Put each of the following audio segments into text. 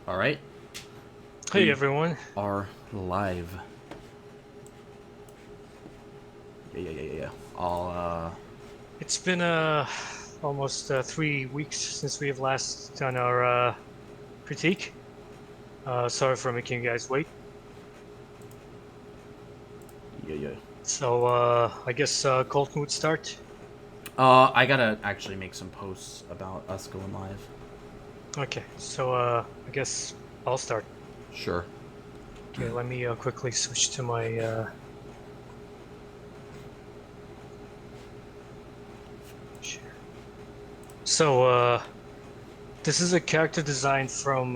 All right, Hey we everyone. are live. Yeah. All It's been almost 3 weeks since we have last done our critique. Sorry for making you guys wait. yeah. So I guess Colton would start. I gotta actually make some posts about us going live. Okay, so I guess I'll start. Sure. Okay, let me quickly switch to my share. So this is a character design from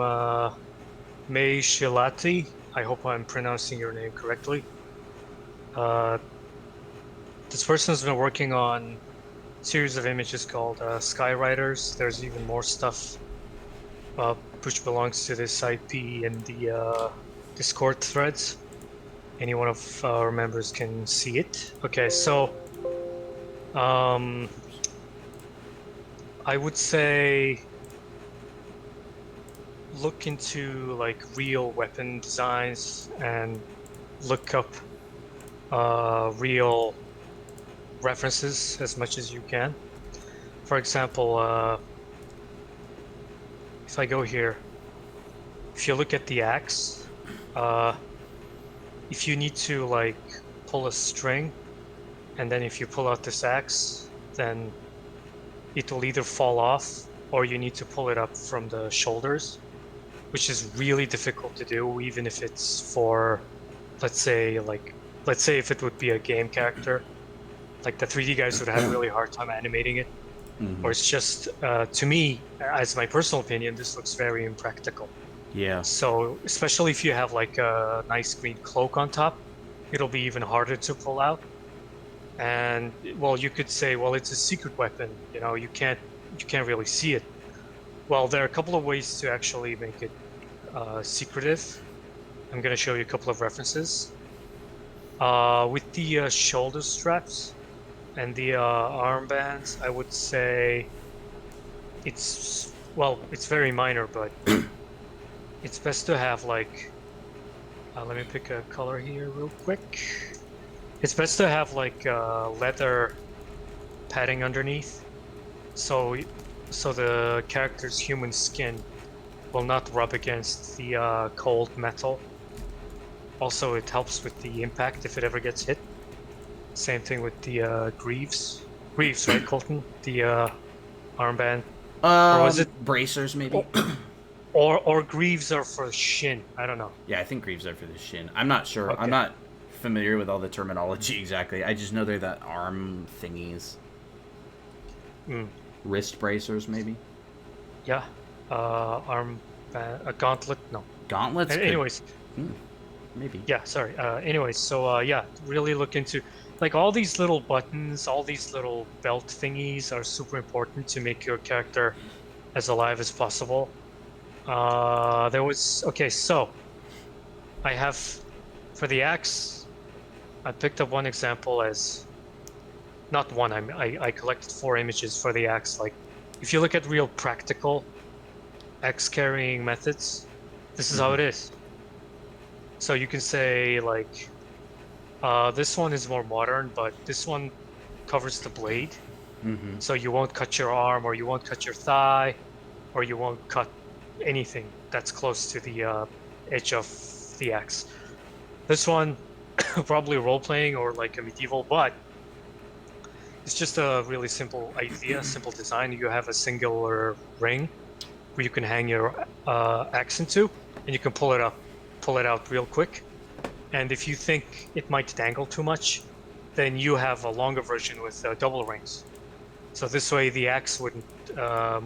May Shilati. I hope I'm pronouncing your name correctly. Uh, this person's been working on series of images called Skyriders. There's even more stuff uh, which belongs to this IP in the Discord threads. Any one of our members can see it. Okay, so um, I would say look into like real weapon designs and look up real references as much as you can. For example, if I go here, if you look at the axe, uh, if you need to like pull a string, and then if you pull out this axe, then it will either fall off or you need to pull it up from the shoulders, which is really difficult to do, even if it's for, let's say, let's say if it would be a game character, like the 3D guys would have really hard time animating it. Or it's just, to me, as my personal opinion, this looks very impractical. Yeah. So, especially if you have like a nice green cloak on top, it'll be even harder to pull out. And well, you could say, well, it's a secret weapon, you can't really see it. Well, there are a couple of ways to actually make it secretive. I'm going to show you a couple of references. With the shoulder straps and the armbands, I would say it's very minor, but it's best to have like, let me pick a color here real quick. It's best to have like leather padding underneath. So so the character's human skin will not rub against the cold metal. Also, it helps with the impact if it ever gets hit. Same thing with the greaves. Greaves, right, Colton? The armband, or was it? Bracers maybe. Or, or greaves are for shin. I don't know. Yeah, I think greaves are for the shin. I'm not sure. I'm Okay. not familiar with all the terminology exactly. I just know they're that arm thingies. Mm, Wrist bracers maybe. yeah. Armband, a gauntlet. No. Gauntlets could. Anyways, Maybe. yeah. Sorry. Anyways, so yeah, really look into like all these little buttons, all these little belt thingies are super important to make your character as alive as possible. There was okay, so I have for the axe, I picked up one example as not one. I collected 4 images for the axe. Like, if you look at real practical axe carrying methods, this is how it is. So you can say like, this one is more modern, but this one covers the blade, so you won't cut your arm, or you won't cut your thigh, or you won't cut anything that's close to the edge of the axe. This one, probably role playing or like a medieval, but it's just a really simple idea, simple design. You have a singular ring where you can hang your axe into, and you can pull it out real quick. And if you think it might dangle too much, then you have a longer version with double rings. So this way the axe wouldn't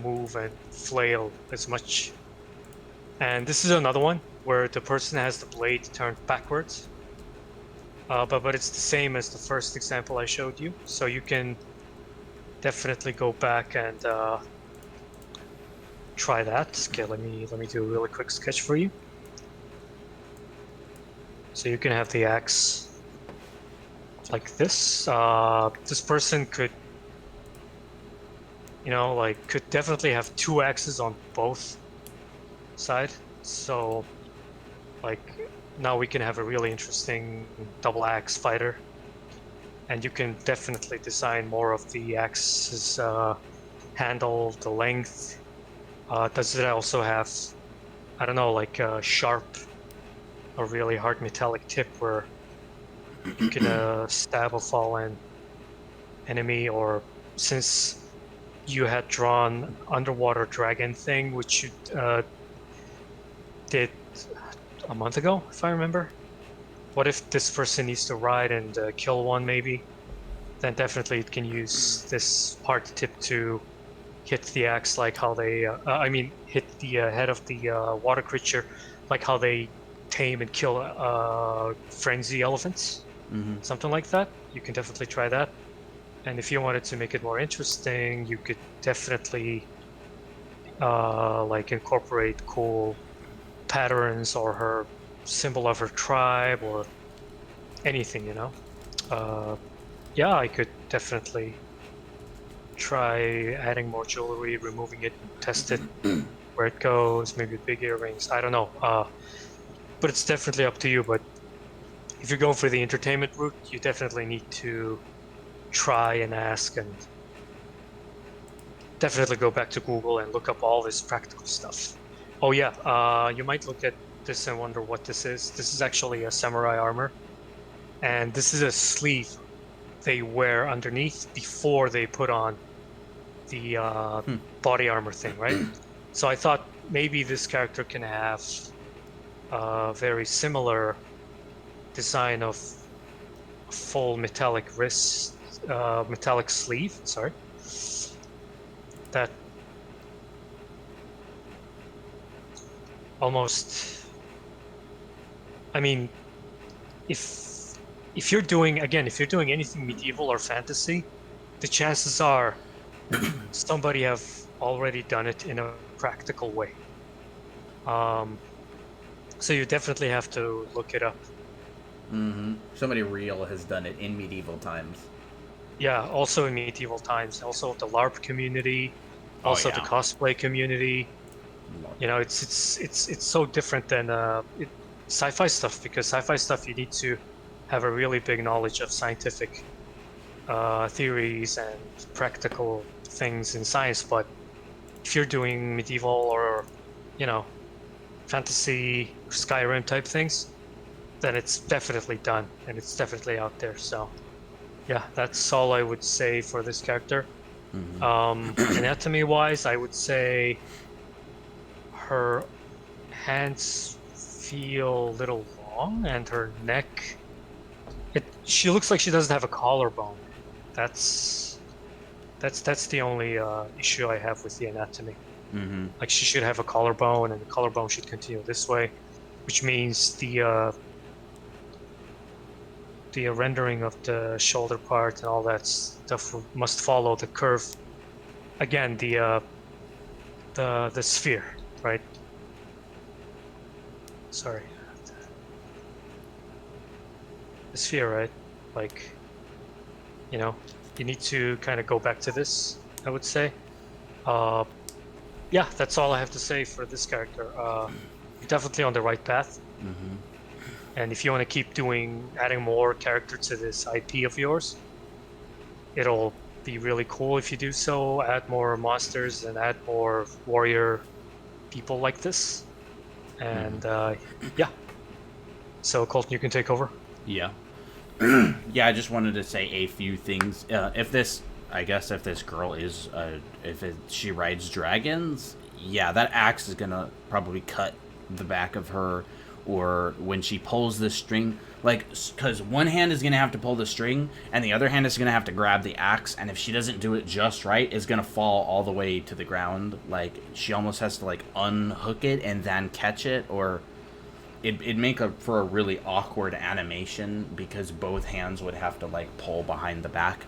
move and flail as much. And this is another one where the person has the blade turned backwards. But it's the same as the first example I showed you. So you can definitely go back and try that. Okay, let me do a really quick sketch for you. So you can have the axe like this. This person could, like, could definitely have 2 axes on both sides. So, like, now we can have a really interesting double axe fighter, and you can definitely design more of the axe's handle, the length. Does it also have, I don't know, like a sharp or really hard metallic tip where you can stab a fallen enemy? Or since you had drawn underwater dragon thing, which you did a month ago, if I remember. What if this person needs to ride and kill one, maybe? Then definitely it can use this hard tip to hit the axe, like how they, I mean, hit the head of the water creature, like how they tame and kill frenzy elephants, Mm-hmm. something like that. You can definitely try that. And if you wanted to make it more interesting, you could definitely like incorporate cool patterns or her symbol of her tribe or anything, you know. Uh, yeah, I could definitely try adding more jewelry, removing it, test it where it goes, maybe big earrings. I don't know. But it's definitely up to you. But if you're going for the entertainment route, you definitely need to try and ask and definitely go back to Google and look up all this practical stuff. Oh yeah, you might look at this and wonder what this is. This is actually a samurai armor, and this is a sleeve they wear underneath before they put on the Hmm. body armor thing, right? So I thought maybe this character can have a very similar design of full metallic wrist, metallic sleeve, sorry, that almost, I mean, if if you're doing, again, if you're doing anything medieval or fantasy, the chances are somebody have already done it in a practical way. Um, so you definitely have to look it up. Mm-hmm. Somebody real has done it in medieval times. Yeah, also in medieval times, also the LARP community, Oh also the yeah. cosplay community. You know, it's so different than sci-fi stuff, because sci-fi stuff you need to have a really big knowledge of scientific theories and practical things in science. But if you're doing medieval or, you know, fantasy, Skyrim type things, then it's definitely done and it's definitely out there. So yeah, that's all I would say for this character. Anatomy wise, I would say her hands feel a little long and her neck, she looks like she doesn't have a collarbone. That's that's the only issue I have with the anatomy. Mm-hmm. Like she should have a collarbone and the collarbone should continue this way, which means the rendering of the shoulder part and all that stuff must follow the curve. Again, the sphere, right? Sorry, the sphere, right? Like, you know, you need to kind of go back to this, I would say. Uh, yeah, that's all I have to say for this character. You're definitely on the right path. Mm-hmm. And if you want to keep adding more character to this IP of yours, it'll be really cool if you do so. Add more monsters and add more warrior people like this. And yeah, so Colton, you can take over. Yeah. Yeah, I just wanted to say a few things. If this, I guess, if this girl is, she rides dragons, yeah, that axe is gonna probably cut the back of her, or when she pulls the string, like, because one hand is gonna have to pull the string, and the other hand is gonna have to grab the axe, and if she doesn't do it just right, it's gonna fall all the way to the ground. Like, she almost has to like unhook it and then catch it, or it'd make for a really awkward animation because both hands would have to like pull behind the back.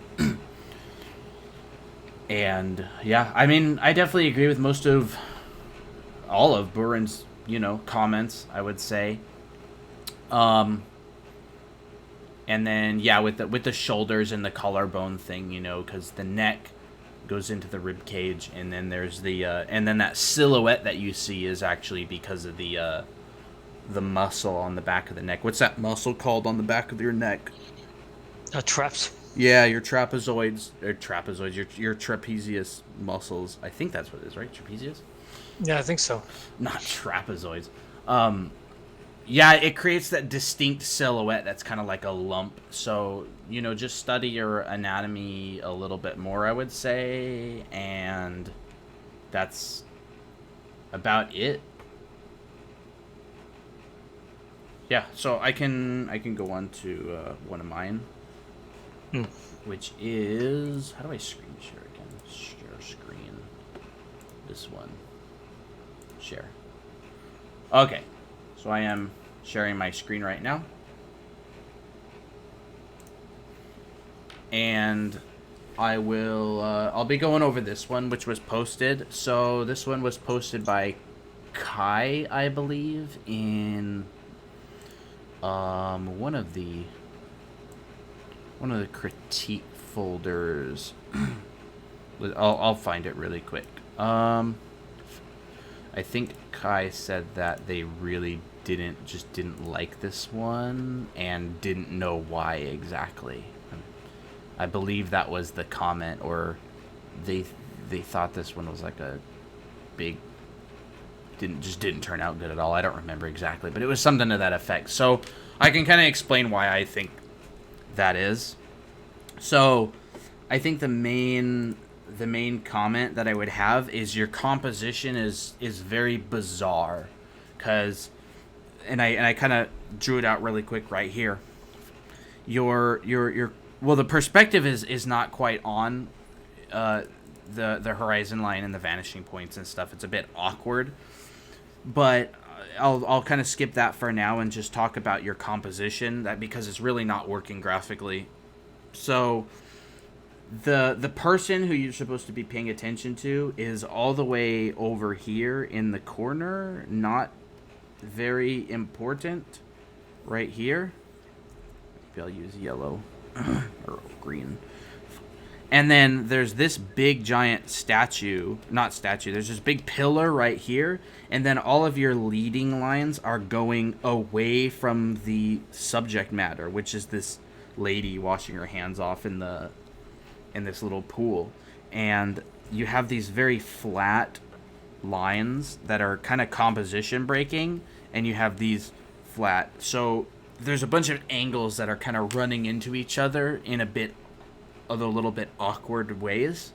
And yeah, I mean, I definitely agree with most of all of Buren's, comments, I would say. Um and then yeah, with the shoulders and the collarbone thing, because the neck, goes into the rib cage, and then there's the and then that silhouette that you see is actually because of the muscle on the back of the neck. What's that muscle called on the back of your neck? Traps. Yeah, your your trapezius muscles. I think that's what it is, right? Trapezius? Yeah, I think so. Not trapezoids. Um, yeah, it creates that distinct silhouette that's kind of like a lump. So, just study your anatomy a little bit more, I would say, and that's about it. Yeah, so I can go on to one of mine, Hmm. which is, how do I screen share again? Share screen. This one. Share. Okay, so I am sharing my screen right now, and I'll be going over this one, which was posted. So this one was posted by Kai, I believe, in one of the critique folders. I'll find it really quick. I think Kai said that they really didn't like this one and didn't know why exactly. I believe that was the comment, or they thought this one was like a big didn't turn out good at all. I don't remember exactly, but it was something to that effect. So I can kind of explain why I think that is. So I think the main comment that I would have is your composition is very bizarre, because and I kind of drew it out really quick right here. Your well, the perspective is not quite on the horizon line and the vanishing points and stuff. It's a bit awkward, but I'll kind of skip that for now and just talk about your composition, that because it's really not working graphically. So the person who you're supposed to be paying attention to is all the way over here in the corner, not very important, right here. Maybe I'll use yellow or green. And then there's this big giant there's this big pillar right here, and then all of your leading lines are going away from the subject matter, which is this lady washing her hands off in this little pool. And you have these very flat lines that are kind of composition breaking, and you have these flat. So there's a bunch of angles that are kind of running into each other in a little bit awkward ways.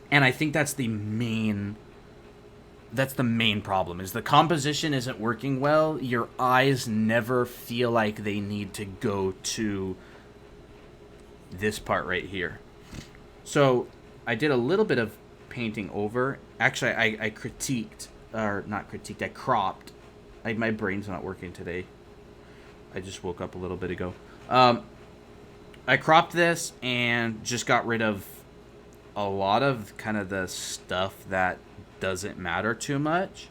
And I think that's the main problem, is the composition isn't working well. Your eyes never feel like they need to go to this part right here. So I did a little bit of painting over. Actually, I critiqued, or not critiqued, I cropped. My brain's not working today. I just woke up a little bit ago. I cropped this and just got rid of a lot of kind of the stuff that doesn't matter too much.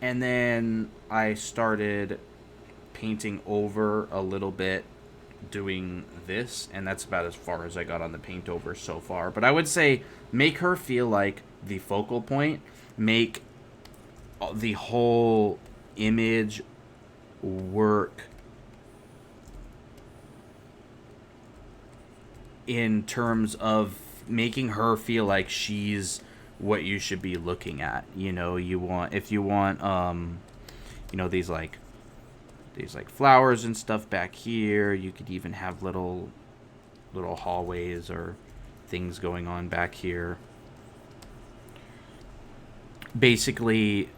And then I started painting over a little bit, doing this, and that's about as far as I got on the Paintovers so far. But I would say make her feel like the focal point, make the whole image work in terms of making her feel like she's what you should be looking at. If you want these like flowers and stuff back here, you could even have little hallways or things going on back here. Basically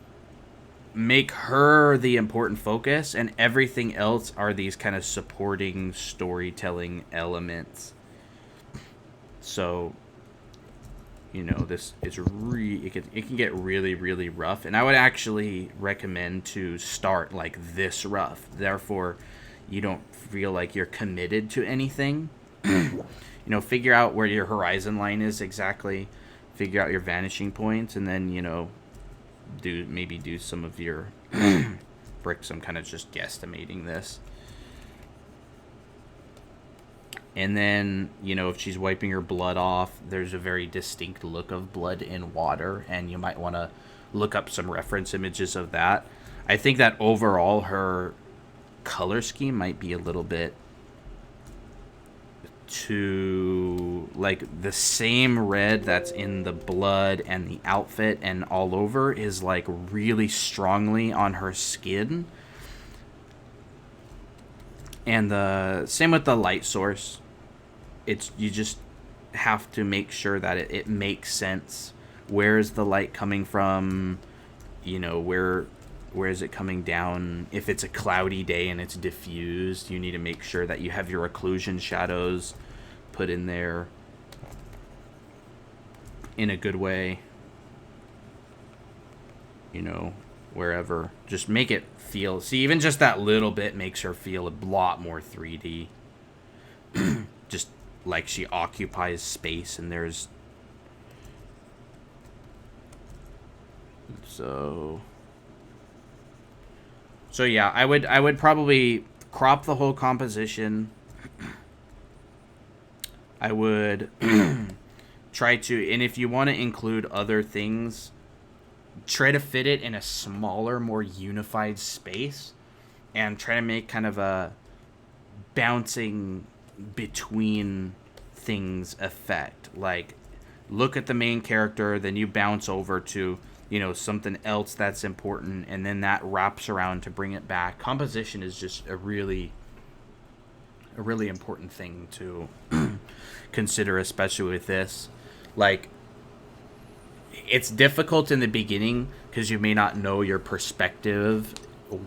make her the important focus, and everything else are these kind of supporting storytelling elements. So, this is it can get really, really rough, and I would actually recommend to start like this rough. Therefore, you don't feel like you're committed to anything. Figure out where your horizon line is exactly. Figure out your vanishing points, and then do some of your bricks. I'm kind of just guesstimating this. And then, if she's wiping her blood off, there's a very distinct look of blood in water, and you might want to look up some reference images of that. I think that overall her color scheme might be a little bit too, like, the same red that's in the blood and the outfit and all over is like really strongly on her skin. And the same with the light source. It's, you just have to make sure that it makes sense. Where is the light coming from? Where is it coming down? If it's a cloudy day and it's diffused, you need to make sure that you have your occlusion shadows put in there in a good way. Wherever. Just make it feel... See, even just that little bit makes her feel a lot more 3D. Just like she occupies space and there's... So yeah, I would probably crop the whole composition. I would try to... And if you want to include other things, try to fit it in a smaller, more unified space, and try to make kind of a bouncing between things effect. Like, look at the main character, then you bounce over to, something else that's important, and then that wraps around to bring it back. Composition is just a really important thing to consider, especially with this. Like, it's difficult in the beginning because you may not know your perspective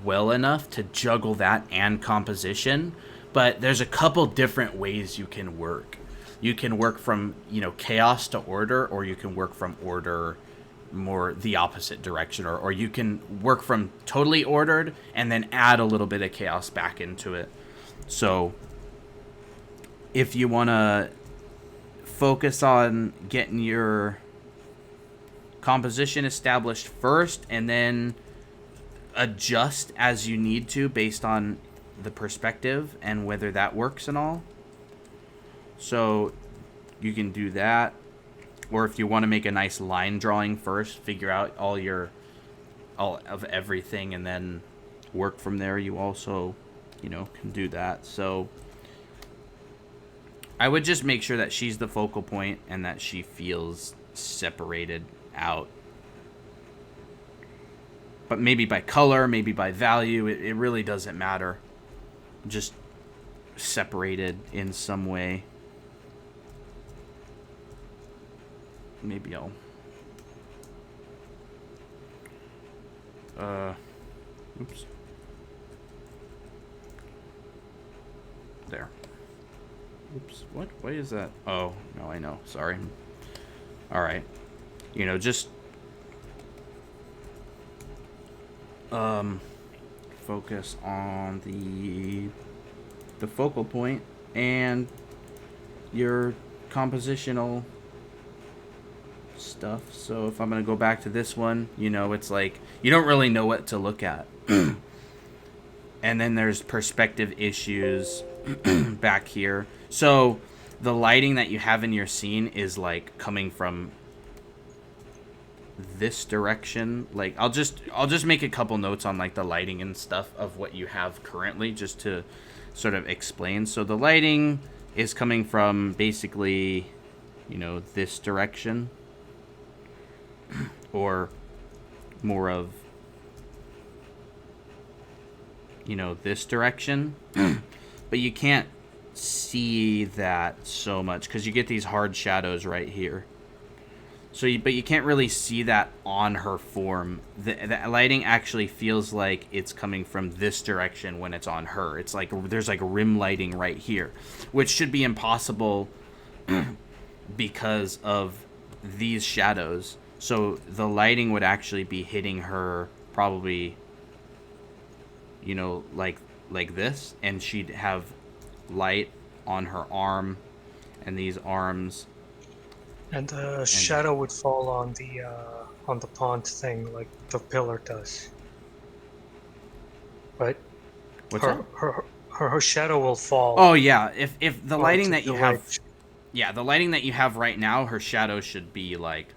well enough to juggle that and composition, but there's a couple different ways you can work. You can work from, chaos to order, or you can work from order more the opposite direction, or you can work from totally ordered and then add a little bit of chaos back into it. So if you want to focus on getting your composition established first and then adjust as you need to based on the perspective and whether that works and all. So you can do that. Or if you want to make a nice line drawing first, figure out all of everything and then work from there, you also, can do that. So I would just make sure that she's the focal point and that she feels separated out. But maybe by color, maybe by value, it really doesn't matter. Just separated in some way. Maybe I'll... Oops. There. Oops. What? What is that? Oh, no, I know. Sorry. Alright. Just... focus on the focal point and your compositional stuff. So if I'm going to go back to this one, it's like you don't really know what to look at. And then there's perspective issues back here. So the lighting that you have in your scene is like coming from this direction. Like I'll just make a couple notes on like the lighting and stuff of what you have currently just to sort of explain. So the lighting is coming from basically, this direction. Or more of, this direction. But you can't see that so much because you get these hard shadows right here. So, but you can't really see that on her form. The lighting actually feels like it's coming from this direction when it's on her. It's like there's like rim lighting right here, which should be impossible because of these shadows. So the lighting would actually be hitting her probably, like this, and she'd have light on her arm and these arms. And the shadow would fall on the pond thing, like the pillar does. Right? What's that? her shadow will fall Oh yeah, if the lighting onto that the you have, light. yeah, the lighting that you have right now, her shadow should be like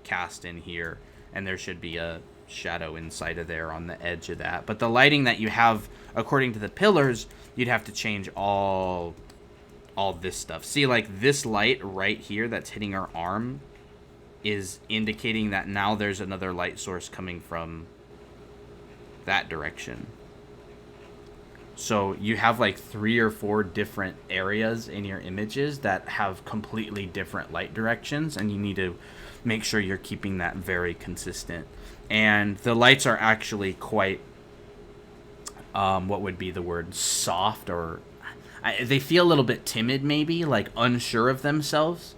cast in here, and there should be a shadow inside of there on the edge of that. But the lighting that you have, according to the pillars, you'd have to change all this stuff. See, like this light right here that's hitting her arm is indicating that now there's another light source coming from that direction. So you have like 3 or 4 different areas in your images that have completely different light directions, and you need to make sure you're keeping that very consistent. And the lights are actually quite, what would be the word, soft, or they feel a little bit timid, maybe like unsure of themselves.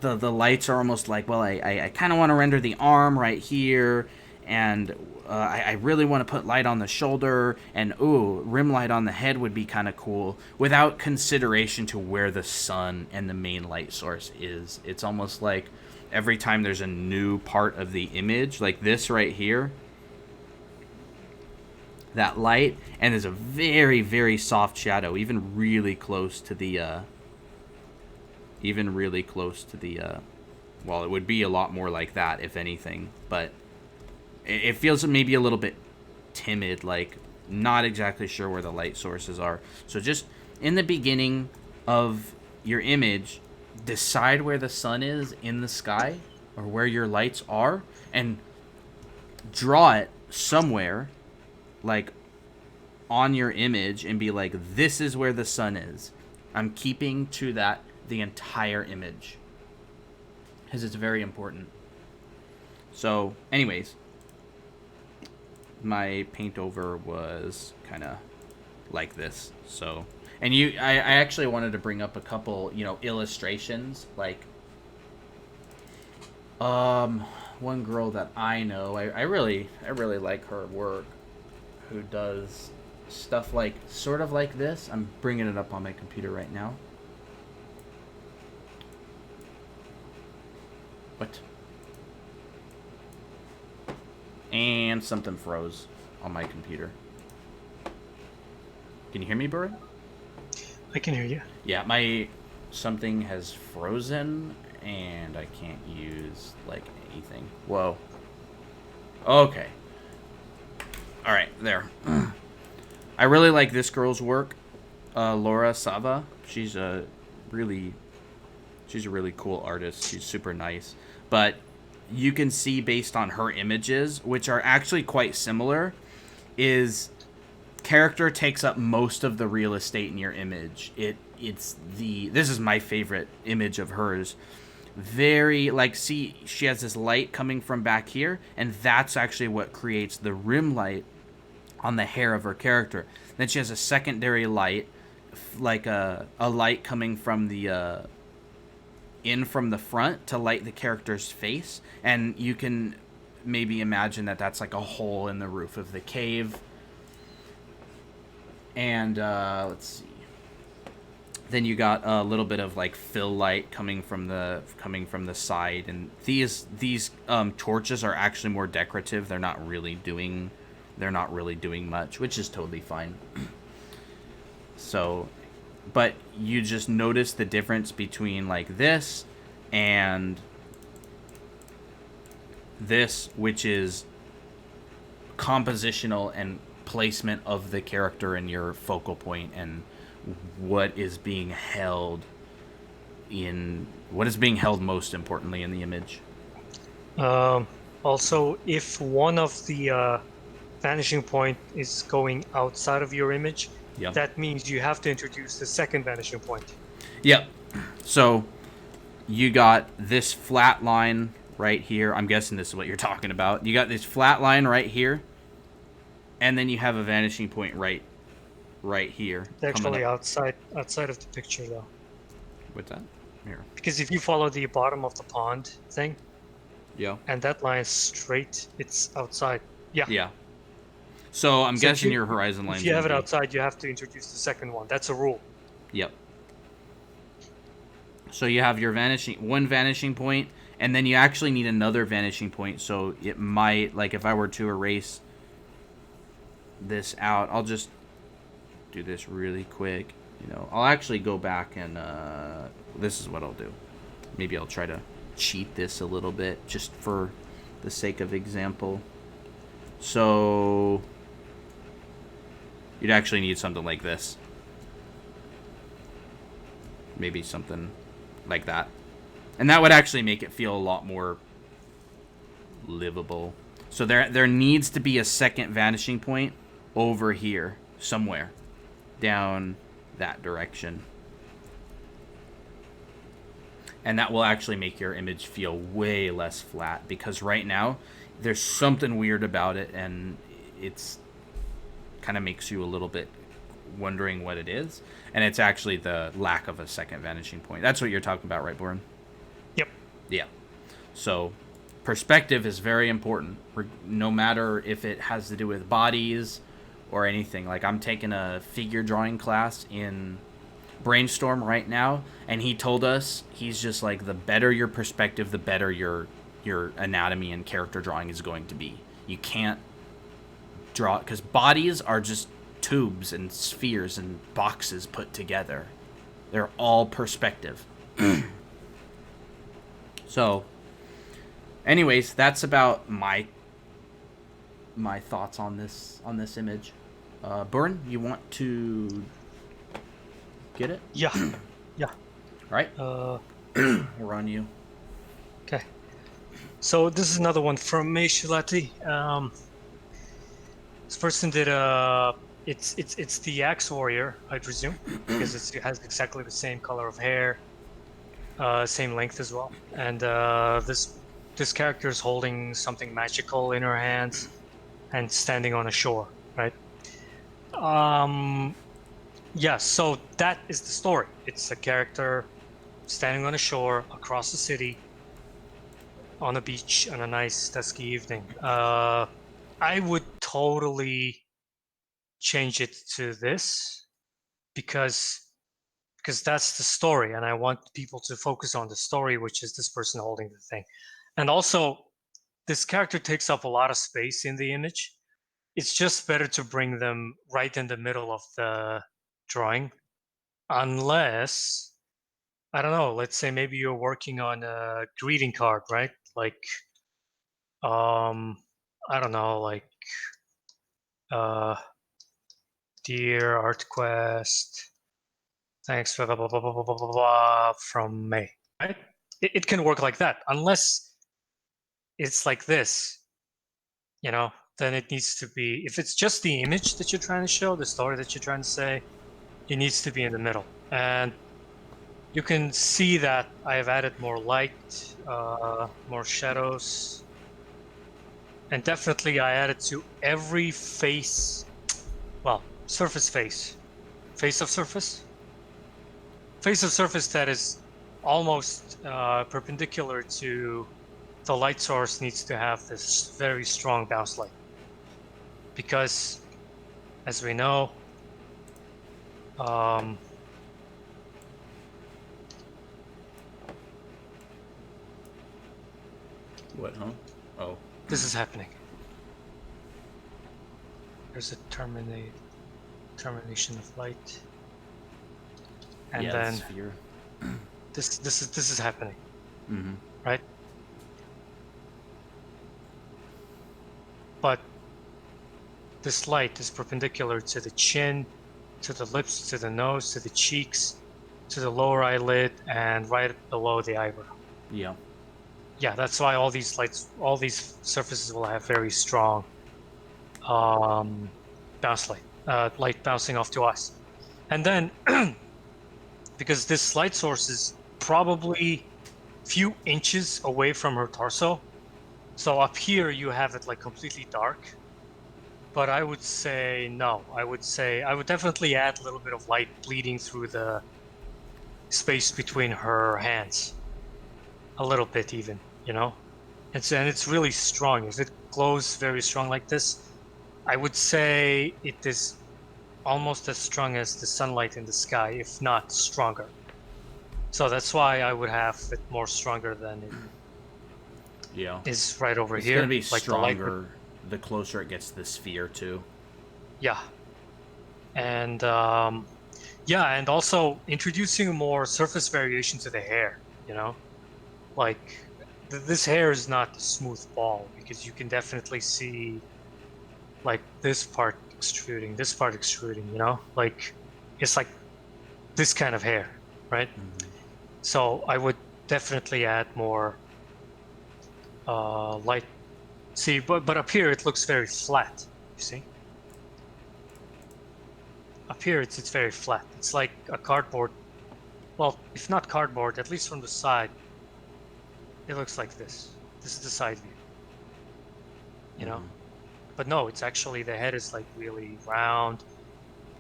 The lights are almost like, well, I kind of want to render the arm right here, and I really want to put light on the shoulder, and ooh, rim light on the head would be kind of cool, without consideration to where the sun and the main light source is. It's almost like every time there's a new part of the image, like this right here, that light, and there's a very, very soft shadow, even really close to the well, it would be a lot more like that if anything, but it feels maybe a little bit timid, like not exactly sure where the light sources are. So just in the beginning of your image, decide where the sun is in the sky, or where your lights are, and draw it somewhere like on your image, and be like, this is where the sun is. I'm keeping to that the entire image, because it's very important. So anyways, my paint over was kind of like this. So, and I actually wanted to bring up a couple, illustrations, like one girl that I know, I really like her work, who does stuff like sort of like this. I'm bringing it up on my computer right now. What? And something froze on my computer. Can you hear me, Burren? I can hear you. Yeah, my something has frozen, and I can't use like anything. Whoa. Okay. All right, there. I really like this girl's work, Laura Sava. She's a really cool artist. She's super nice, but you can see based on her images, which are actually quite similar, is character takes up most of the real estate in your image. This is my favorite image of hers. Very, like, see, she has this light coming from back here, and that's actually what creates the rim light on the hair of her character. Then she has a secondary light, like a light coming from the in from the front to light the character's face, and you can maybe imagine that that's like a hole in the roof of the cave. And let's see. Then you got a little bit of like fill light coming from the side, and these torches are actually more decorative. They're not really doing much, which is totally fine. So, but you just notice the difference between like this and this, which is compositional and placement of the character in your focal point, and what is being held most importantly in the image. Also, if one of the vanishing point is going outside of your image, Yep. that means you have to introduce the second vanishing point. Yep. So you got this flat line right here. I'm guessing this is what you're talking about. You got this flat line right here, and then you have a vanishing point right here. It's actually outside of the picture, though. What's that? Here. Because if you follow the bottom of the pond thing, Yeah. and that line is straight, it's outside. Yeah. Yeah. So I'm guessing your horizon line. If you have it outside, you have to introduce the second one. That's a rule. Yep. So you have your one vanishing point, and then you actually need another vanishing point. So it might, like, if I were to erase this out, I'll just do this really quick. I'll actually go back and this is what I'll do. Maybe I'll try to cheat this a little bit just for the sake of example. So you'd actually need something like this. Maybe something like that. And that would actually make it feel a lot more livable. So there needs to be a second vanishing point over here somewhere down that direction. And that will actually make your image feel way less flat, because right now there's something weird about it, and it's kind of makes you a little bit wondering what it is. And it's actually the lack of a second vanishing point. That's what you're talking about, right, Boren? Yep. Yeah. So perspective is very important, no matter if it has to do with bodies or anything. Like, I'm taking a figure drawing class in Brainstorm right now, and he told us, he's just like, the better your perspective, the better your anatomy and character drawing is going to be. You can't draw, because bodies are just tubes and spheres and boxes put together. They're all perspective. So anyways, that's about my thoughts on this image. Burn, you want to get it? Yeah. Yeah. Right? We're on you. Okay. So this is another one from me, Shulati. This person did it's the Axe Warrior, I presume, because it has exactly the same color of hair, same length as well, and this character is holding something magical in her hands and standing on a shore, right? Yeah, so that is the story. It's a character standing on a shore across the city on a beach on a nice dusky evening. I would totally change it to this because that's the story, and I want people to focus on the story, which is this person holding the thing. And also, this character takes up a lot of space in the image. It's just better to bring them right in the middle of the drawing, unless, I don't know, let's say maybe you're working on a greeting card, right? Like, I don't know, like, dear Art Quest, thanks for blah blah blah blah blah blah blah, blah from May, right? It can work like that, unless it's like this, then it needs to be, if it's just the image that you're trying to show, the story that you're trying to say, it needs to be in the middle. And you can see that I have added more light, more shadows, and definitely I added to every face, well, surface face of surface that is almost perpendicular to the light source needs to have this very strong bounce light, because as we know, What, huh? Oh. this is happening. There's a termination of light, and yeah, then the sphere. this is happening, Mm-hmm. right? But this light is perpendicular to the chin, to the lips, to the nose, to the cheeks, to the lower eyelid, and right below the eyebrow. Yeah. Yeah, that's why all these surfaces will have very strong bounce light, light bouncing off to us. And then, because this light source is probably a few inches away from her torso, so up here you have it like completely dark. But I would say no. I would definitely add a little bit of light bleeding through the space between her hands. A little bit even, and it's really strong. If it glows very strong like this, I would say it is almost as strong as the sunlight in the sky, if not stronger. So that's why I would have it more stronger than it is right over here. It's gonna be like stronger the closer it gets to the sphere too. Yeah. And yeah, and also introducing more surface variation to the hair, you know? Like this hair is not a smooth ball because you can definitely see like this part extruding, you know? Like it's like this kind of hair, right? So I would definitely add more light. See, but up here it looks very flat, you see? Up here it's very flat. It's like a cardboard. Well, if not cardboard, at least from the side, it looks like this. This is the side view, you know? Mm-hmm. But no, it's actually the head is like really round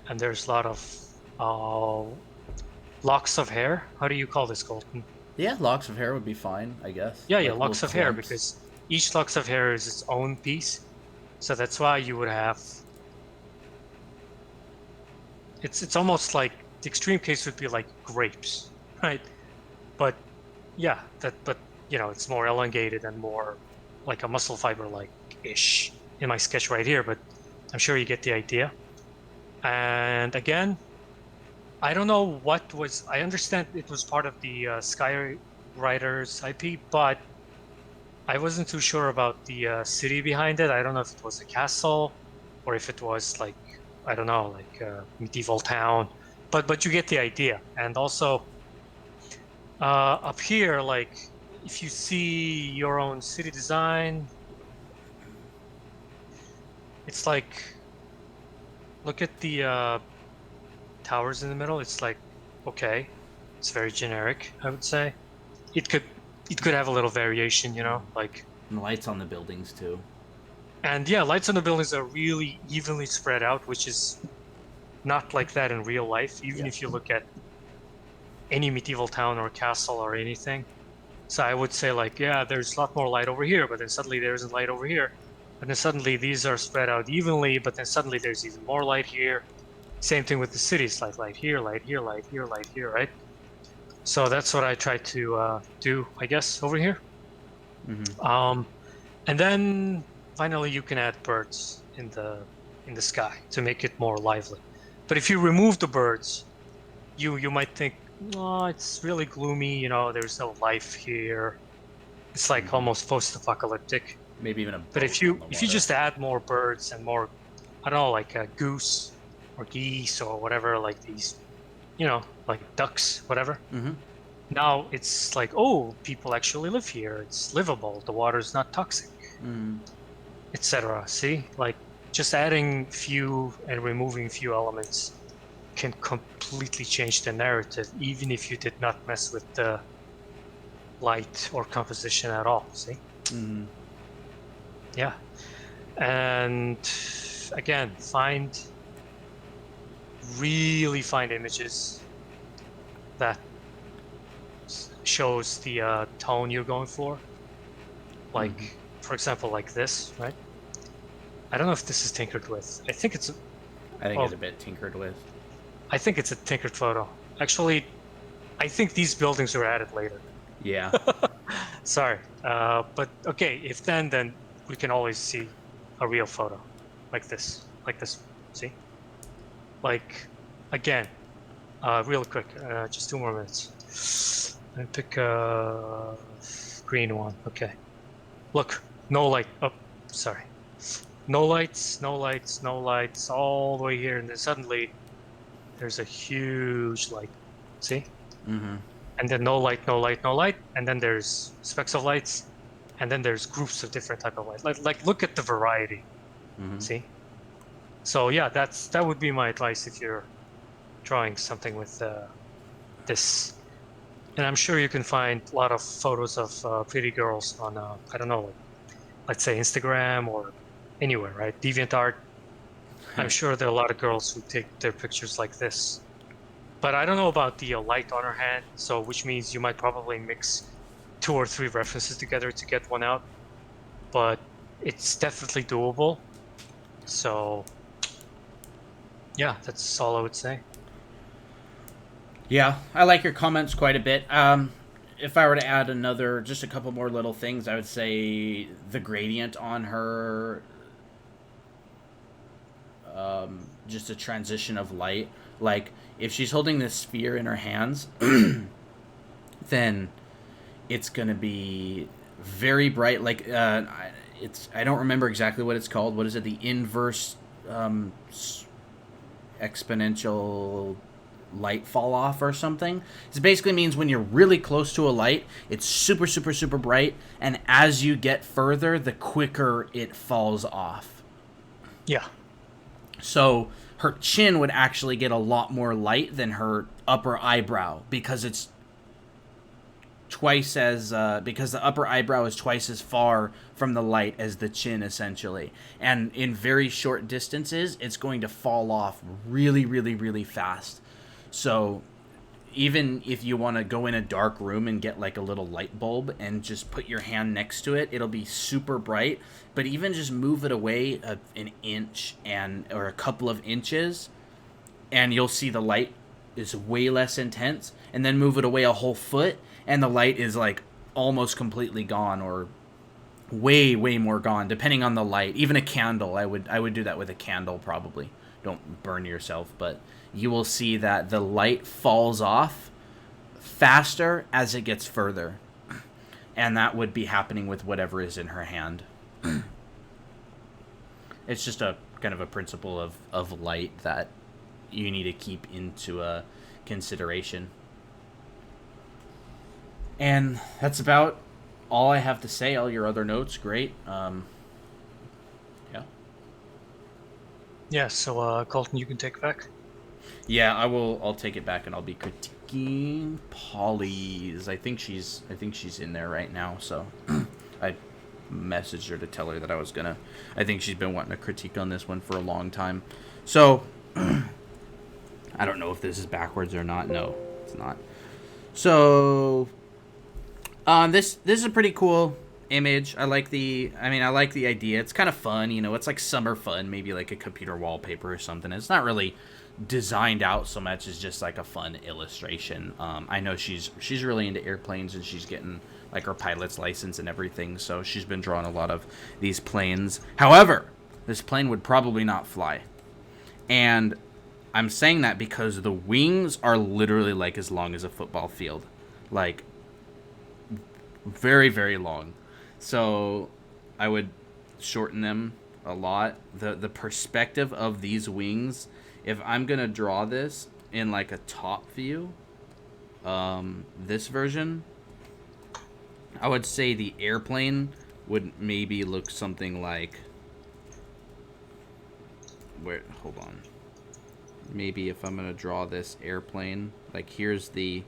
and there's a lot of uh locks of hair. How do you call this, Colton? Yeah, locks of hair would be fine, I guess. Yeah, yeah, Like little locks of hair clumps. because each locks of hair is its own piece. So that's why you would have it's almost like the extreme case would be like grapes, right? But yeah, but you know, it's more elongated and more like a muscle fiber like ish in my sketch right here, but I'm sure you get the idea. And again, I don't know what was, I understand it was part of the Skywriters IP, but I wasn't too sure about the city behind it. I don't know if it was a castle or if it was like, I don't know, like a medieval town, but you get the idea. And also up here, like if you see your own city design, it's like, look at the towers in the middle. It's like, okay, it's very generic, I would say. It could it could have a little variation, you know, like And lights on the buildings too. and yeah, lights on the buildings are really evenly spread out, which is not like that in real life, even Yeah. if you look at any medieval town or castle or anything. So I would say like, yeah, there's a lot more light over here, but then suddenly there isn't light over here. But then suddenly these are spread out evenly, but then suddenly there's even more light here. Same thing with the cities, like light here, light here, light here, light here, right? So that's what I try to do, I guess, over here. Mm-hmm. Um, and then finally you can add birds in the sky to make it more lively. But if you remove the birds, you might think, oh, it's really gloomy, you know, there's no life here. It's like Mm-hmm. almost post-apocalyptic. Maybe even a But boat on the if you water. just add more birds and more, I don't know, like a goose or geese or whatever, like these, you know, like ducks, whatever. Mm-hmm. Now it's like, oh, people actually live here. It's livable. The water's not toxic, Mm-hmm. etc. See, like just adding few and removing few elements can completely change the narrative, even if you did not mess with the light or composition at all. See, Mm-hmm. yeah, and again, really find images that shows the tone you're going for. Mm-hmm. Like, for example, like this, right? I don't know if this is tinkered with. I think it's I think it's well, a bit tinkered with. I think it's a tinkered photo. Actually, I think these buildings were added later. Yeah. Sorry, but okay. If then we can always see a real photo like this, like this. See, like again, real quick, just 2 more minutes. Let me pick a green one. Okay, look, no light. Oh, sorry. No lights, no lights, no lights, all the way here, and then suddenly there's a huge light. See? Mm-hmm. And then no light, no light, no light, and then there's specks of lights, and then there's groups of different type of light. Like look at the variety. Mm-hmm. See? So yeah, that would be my advice if you're drawing something with this. And I'm sure you can find a lot of photos of pretty girls on I don't know, like, let's say Instagram or anywhere, right? DeviantArt. I'm sure there are a lot of girls who take their pictures like this. But I don't know about the light on her hand, so which means you might probably mix 2 or 3 references together to get one out. But it's definitely doable. So yeah, that's all I would say. Yeah, I like your comments quite a bit. If I were to add just a couple more little things, I would say the gradient on her just a transition of light. Like if she's holding this sphere in her hands, then it's gonna be very bright. Like I don't remember exactly what it's called. What is it? The inverse exponential light fall off or something. It basically means when you're really close to a light, it's super super super bright, and as you get further, the quicker it falls off. Yeah. So her chin would actually get a lot more light than her upper eyebrow because it's twice as because the upper eyebrow is twice as far from the light as the chin, essentially, and in very short distances it's going to fall off really really really fast. So even if you want to go in a dark room and get like a little light bulb and just put your hand next to it, it'll be super bright. But even just move it away an inch or a couple of inches, and you'll see the light is way less intense. And then move it away a whole foot, and the light is like almost completely gone, or way way more gone, depending on the light. Even a candle, I would do that with a candle probably. Don't burn yourself, but you will see that the light falls off faster as it gets further. And that would be happening with whatever is in her hand. It's just a kind of a principle of light that you need to keep into consideration. And that's about all I have to say. All your other notes, great. Yeah. Yeah, so Colton, you can take it back. Yeah, I'll take it back, and I'll be critiquing Polly's. I think she's in there right now. So I messaged her to tell her that I was gonna. I think she's been wanting to critique on this one for a long time. So I don't know if this is backwards or not. No, it's not. So this is a pretty cool image. I like the idea. It's kind of fun, it's like summer fun, maybe like a computer wallpaper or something. It's not really designed out so much as just like a fun illustration. I know she's really into airplanes, and she's getting like her pilot's license and everything, so she's been drawing a lot of these planes. However, this plane would probably not fly. And I'm saying that because the wings are literally like as long as a football field. Like very, very long. So I would shorten them a lot. The perspective of these wings, if I'm going to draw this in like a top view, this version, I would say the airplane would maybe look something like, hold on. Maybe if I'm going to draw this airplane, like here's the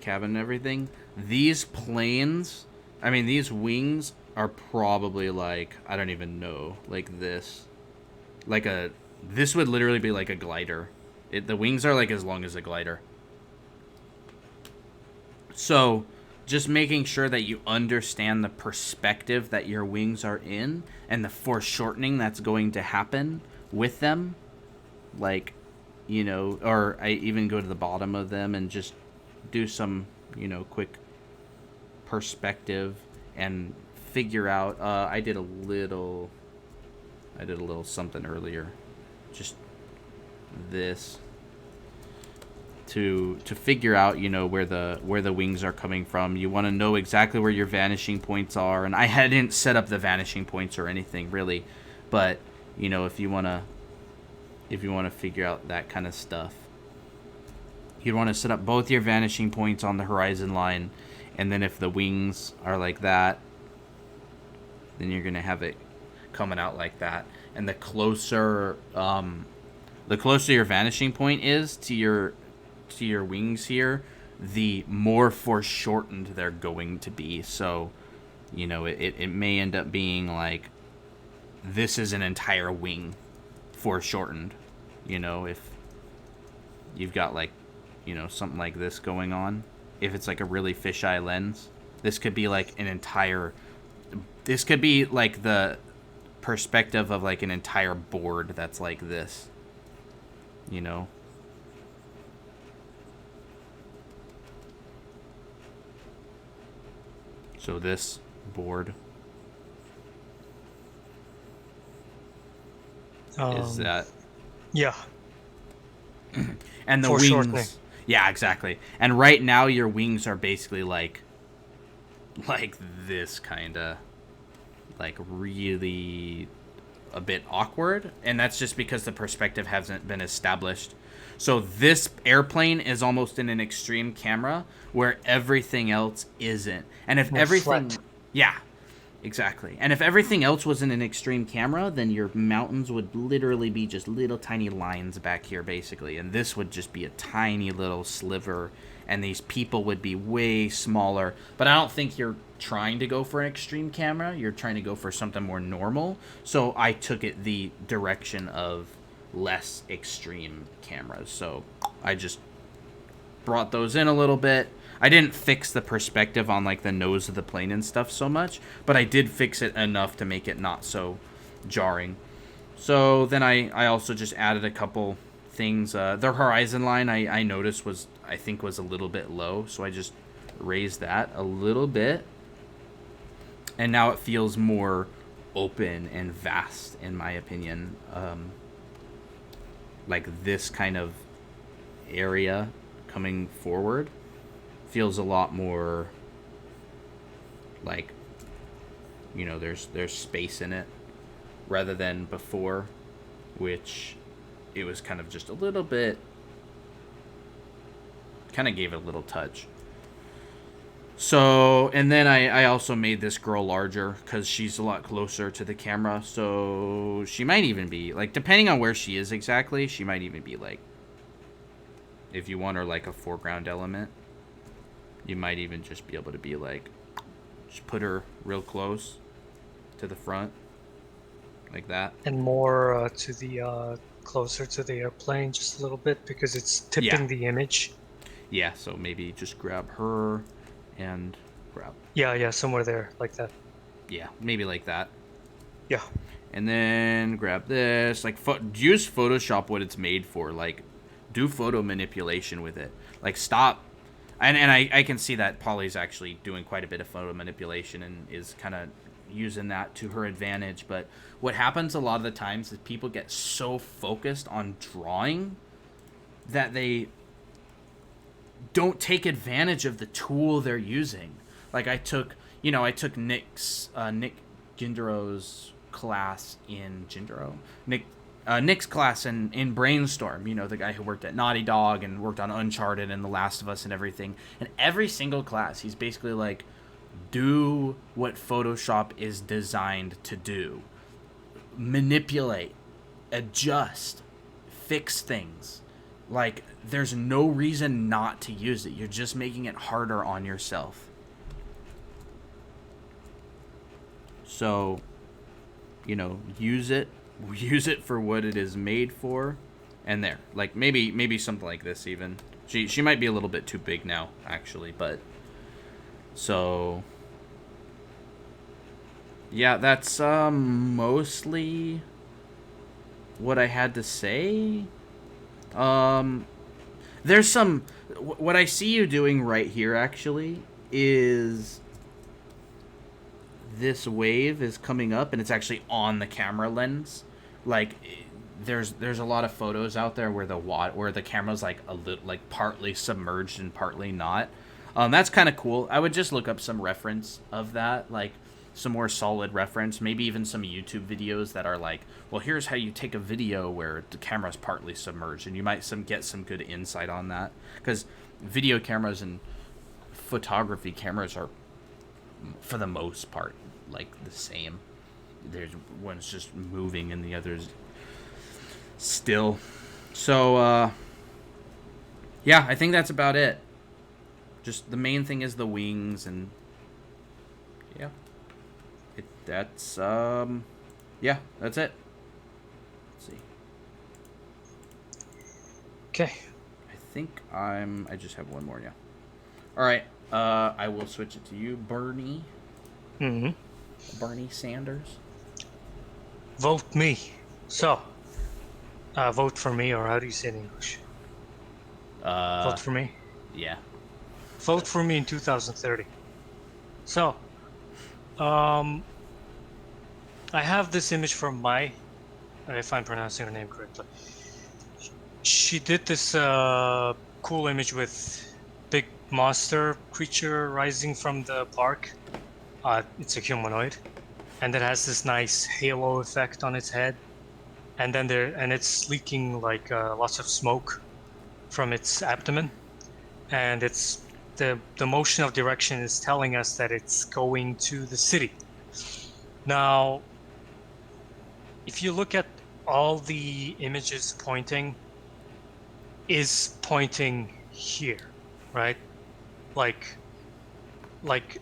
cabin and everything. These wings are probably like, I don't even know, like this. This would literally be like a glider. The wings are like as long as a glider. So just making sure that you understand the perspective that your wings are in and the foreshortening that's going to happen with them. Like, or I even go to the bottom of them and just do some, quick perspective and figure out. I did a little something earlier, just this to figure out, where the wings are coming from. You want to know exactly where your vanishing points are, and I hadn't set up the vanishing points or anything really, but if you want to figure out that kind of stuff, you'd want to set up both your vanishing points on the horizon line, and then if the wings are like that, then you're gonna have it coming out like that. And the closer your vanishing point is to your wings here, the more foreshortened they're going to be. So, it may end up being like this is an entire wing foreshortened. If you've got like, something like this going on, if it's like a really fisheye lens, this could be like this could be like the perspective of like an entire board that's like this, So this board is that. Yeah, And the foreshortening. wings, yeah, exactly. And right now your wings are basically like this kind of like really a bit awkward, and that's just because the perspective hasn't been established. So this airplane is almost in an extreme camera where everything else isn't. And if More flat. everything, yeah, exactly. And if everything else was in an extreme camera, then your mountains would literally be just little tiny lines back here, basically. And this would just be a tiny little sliver, and these people would be way smaller. But I don't think you're trying to go for an extreme camera. You're trying to go for something more normal. So I took it the direction of less extreme cameras. So I just brought those in a little bit. I didn't fix the perspective on like the nose of the plane and stuff so much, but I did fix it enough to make it not so jarring. So then I also just added a couple things. The horizon line I noticed was I think was a little bit low, so I just raised that a little bit, and now it feels more open and vast in my opinion. Like this kind of area coming forward feels a lot more like, you know, there's space in it rather than before, which it was kind of just a little bit, kind of gave it a little touch. So, and then I also made this girl larger because she's a lot closer to the camera. So she might even be, like, depending on where she is exactly, she might even be, like, if you want her, like, a foreground element, you might even just be able to be, like, just put her real close to the front, like that. And more to the closer to the airplane just a little bit because it's Yeah. tipping the image. Yeah, so maybe just grab her and grab, Yeah, somewhere there like that. yeah, maybe like that. Yeah. And then grab this, like use Photoshop what it's made for, like do photo manipulation with it. Like stop, and I can see that Polly's actually doing quite a bit of photo manipulation and is kind of using that to her advantage. But what happens a lot of the times is people get so focused on drawing that they don't take advantage of the tool they're using. Like I took Nick Gindero's class in Nick's class in Brainstorm. You know, the guy who worked at Naughty Dog and worked on Uncharted and The Last of Us and everything. And every single class, he's basically like, do what Photoshop is designed to do. Manipulate, adjust, fix things. Like, there's no reason not to use it. You're just making it harder on yourself. So, you know, use it. Use it for what it is made for. And there. Like, maybe something like this even. She might be a little bit too big now, actually, but... So... Yeah, that's mostly what I had to say. There's some... What I see you doing right here, actually, is... This wave is coming up, and it's actually on the camera lens. Like, there's a lot of photos out there where the camera's like like partly submerged and partly not. That's kind of cool. I would just look up some reference of that, like some more solid reference, maybe even some YouTube videos that are like, well, here's how you take a video where the camera's partly submerged, and you might get some good insight on that, because video cameras and photography cameras are, for the most part, like the same. There's one's just moving and the other's still. So yeah, I think that's about it. Just the main thing is the wings, and yeah, that's yeah, that's it. Let's see. Okay. I think I just have one more. Yeah. All right. I will switch it to you, Bernie. Mm-hmm. Bernie Sanders. Vote me. So, vote for me, or how do you say it in English? Vote for me. Yeah. Vote for me in 2030. So, I have this image from Mai, if I'm pronouncing her name correctly. she did this cool image with big monster creature rising from the park. It's a humanoid, and it has this nice halo effect on its head, and it's leaking like lots of smoke from its abdomen, and it's the motion of direction is telling us that it's going to the city. Now, if you look at all the images pointing, is pointing here, right? Like like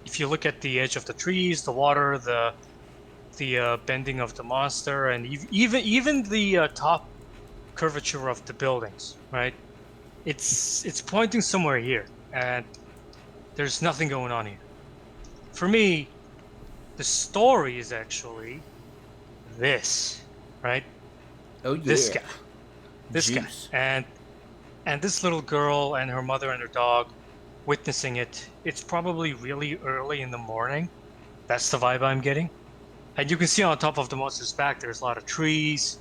if you look at the edge of the trees, the water, the bending of the monster, and even the top curvature of the buildings, right? It's pointing somewhere here, and there's nothing going on here. For me, the story is actually this, right? Oh This yeah, guy, this guy, juice. and this little girl and her mother and her dog witnessing it. It's probably really early in the morning. That's the vibe I'm getting. And you can see on top of the monster's back, there's a lot of trees,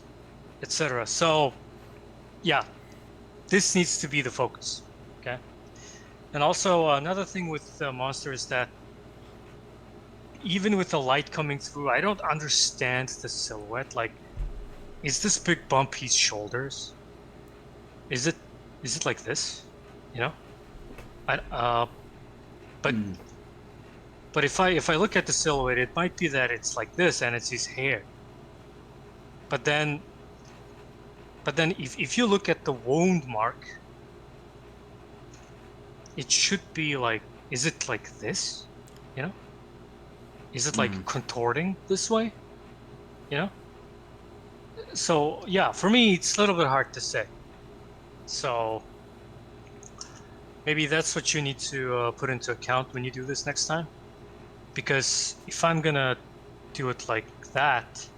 etc. So, yeah, this needs to be the focus. Okay. And also, another thing with the monster is that even with the light coming through, I don't understand the silhouette. Like, is this big bump his shoulders? Is it is it like this? You know? I but Mm. but if I look at the silhouette, it might be that it's like this and it's his hair. But then if you look at the wound mark, it should be like, is it like this? You know? Is it like Mm. contorting this way? You know? So yeah, for me it's a little bit hard to say. So maybe that's what you need to put into account when you do this next time. Because if I'm gonna do it like that,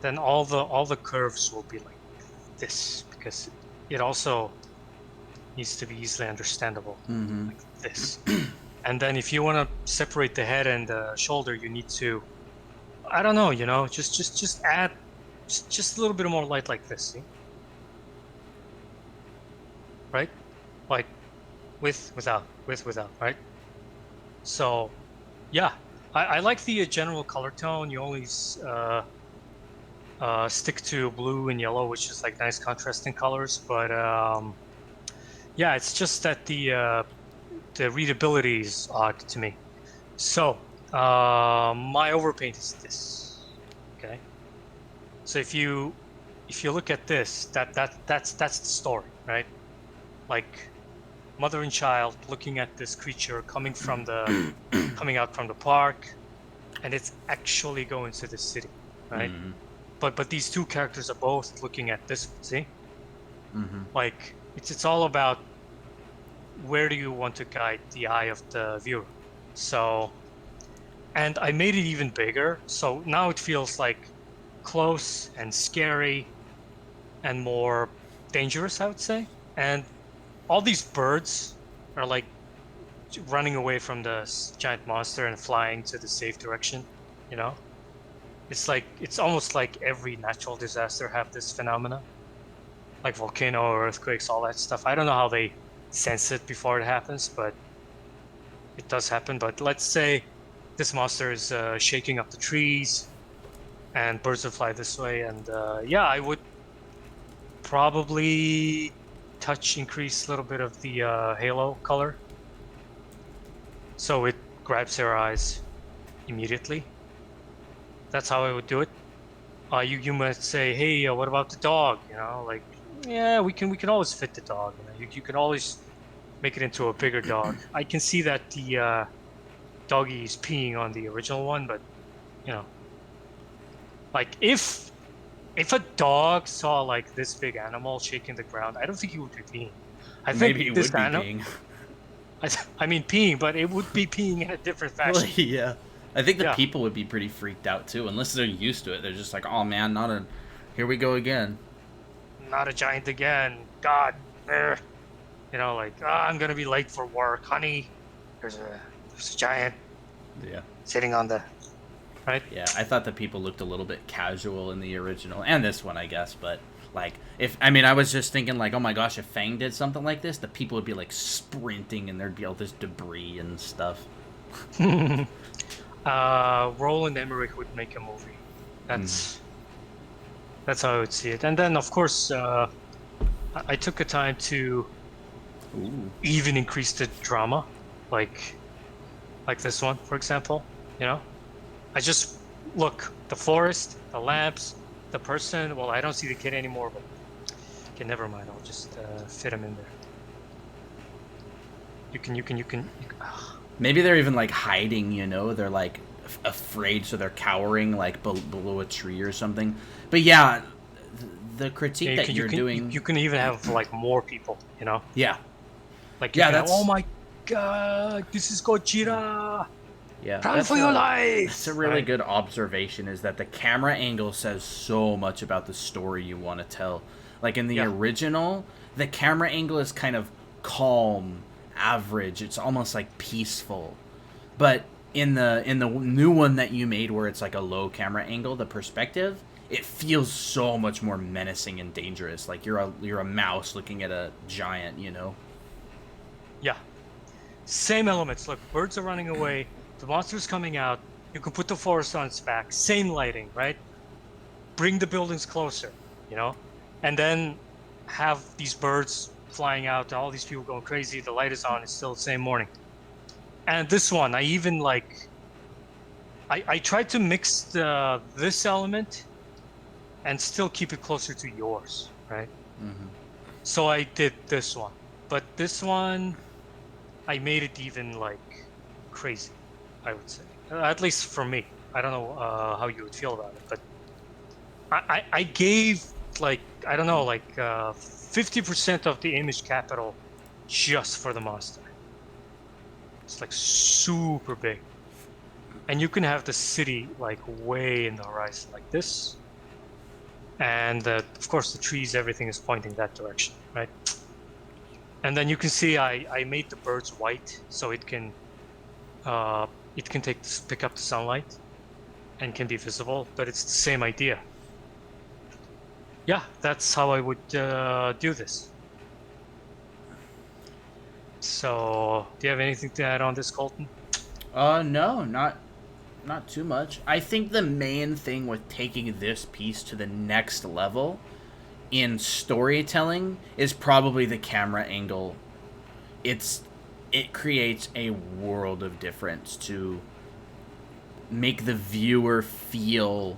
then all the curves will be like this, because it also needs to be easily understandable, Mm-hmm. like this. And then if you want to separate the head and the shoulder, you need to, I don't know, just add just a little bit more light like this, see? Right? Like without, right? So yeah, I like the general color tone. You always stick to blue and yellow, which is like nice contrasting colors. But yeah, it's just that the readability is odd to me. So my overpaint is this. Okay. So if you look at this, that's the story, right? Like mother and child looking at this creature coming out from the park, and it's actually going to the city, right? Mm-hmm. But these two characters are both looking at this. See, Mm-hmm. like it's all about where do you want to guide the eye of the viewer. So, and I made it even bigger, so now it feels like close and scary and more dangerous, I would say. And all these birds are like running away from the giant monster and flying to the safe direction, you know? It's like it's almost like every natural disaster have this phenomena, like volcano or earthquakes, all that stuff. I don't know how they sense it before it happens, but it does happen. But let's say this monster is shaking up the trees and birds will fly this way, and yeah, I would probably increase a little bit of the halo color so it grabs their eyes immediately. That's how I would do it. You might say, hey, what about the dog? Like, yeah, we can always fit the dog. You can always make it into a bigger dog. I can see that the doggy is peeing on the original one, but you know, like if a dog saw like this big animal shaking the ground, I don't think he would be peeing. I think Maybe it this would be animal, being. I mean peeing, but it would be peeing in a different Well, fashion. yeah. I think the Yeah, people would be pretty freaked out too, unless they're used to it. They're just like, "Oh man, not a. Here we go again." not a giant again. God, like I'm gonna be late for work, honey. There's a giant Yeah. sitting on the right. Yeah, I thought the people looked a little bit casual in the original and this one, I guess, but Like, if I mean, I was just thinking like, oh my gosh, if Fang did something like this, the people would be like sprinting and there'd be all this debris and stuff. Roland Emmerich would make a movie. Mm. That's how I would see it. And then, of course, I took a time to Ooh. even increase the drama, like this one, for example. You know, I just look the forest, the lamps, the person. Well, I don't see the kid anymore, but okay, never mind. I'll just fit him in there. You can. Maybe they're even like hiding. They're like afraid, so they're cowering like below a tree or something. But yeah, the critique Yeah, that you're doing. you can even have like more people. Yeah. Like Yeah, that's. Oh my God! This is Gojira. Yeah, Run for your life! That's a really good observation, is that the camera angle says so much about the story you want to tell. Like in the original, the camera angle is kind of calm, average. It's almost like peaceful. But in the new one that you made, where it's like a low camera angle, the perspective, it feels so much more menacing and dangerous. Like you're a mouse looking at a giant, Yeah. Same elements. Look, birds are running away. The monster's coming out. You can put the forest on its back. Same lighting, right? Bring the buildings closer, and then have these birds flying out. All these people going crazy. The light is on. It's still the same morning. And this one, I even I tried to mix this element and still keep it closer to yours, right? Mm-hmm. So I did this one, but this one, I made it even like crazy, I would say. At least for me. I don't know how you would feel about it, but I gave like, I don't know, like 50% of the image capital just for the monster. It's like super big. And you can have the city like way in the horizon like this. And of course the trees, everything is pointing that direction, right? And then you can see I made the birds white so it can pick up the sunlight and can be visible, but it's the same idea. Yeah, that's how I would do this. So, do you have anything to add on this, Colton? No, not too much. I think the main thing with taking this piece to the next level in storytelling is probably the camera angle. It creates a world of difference to make the viewer feel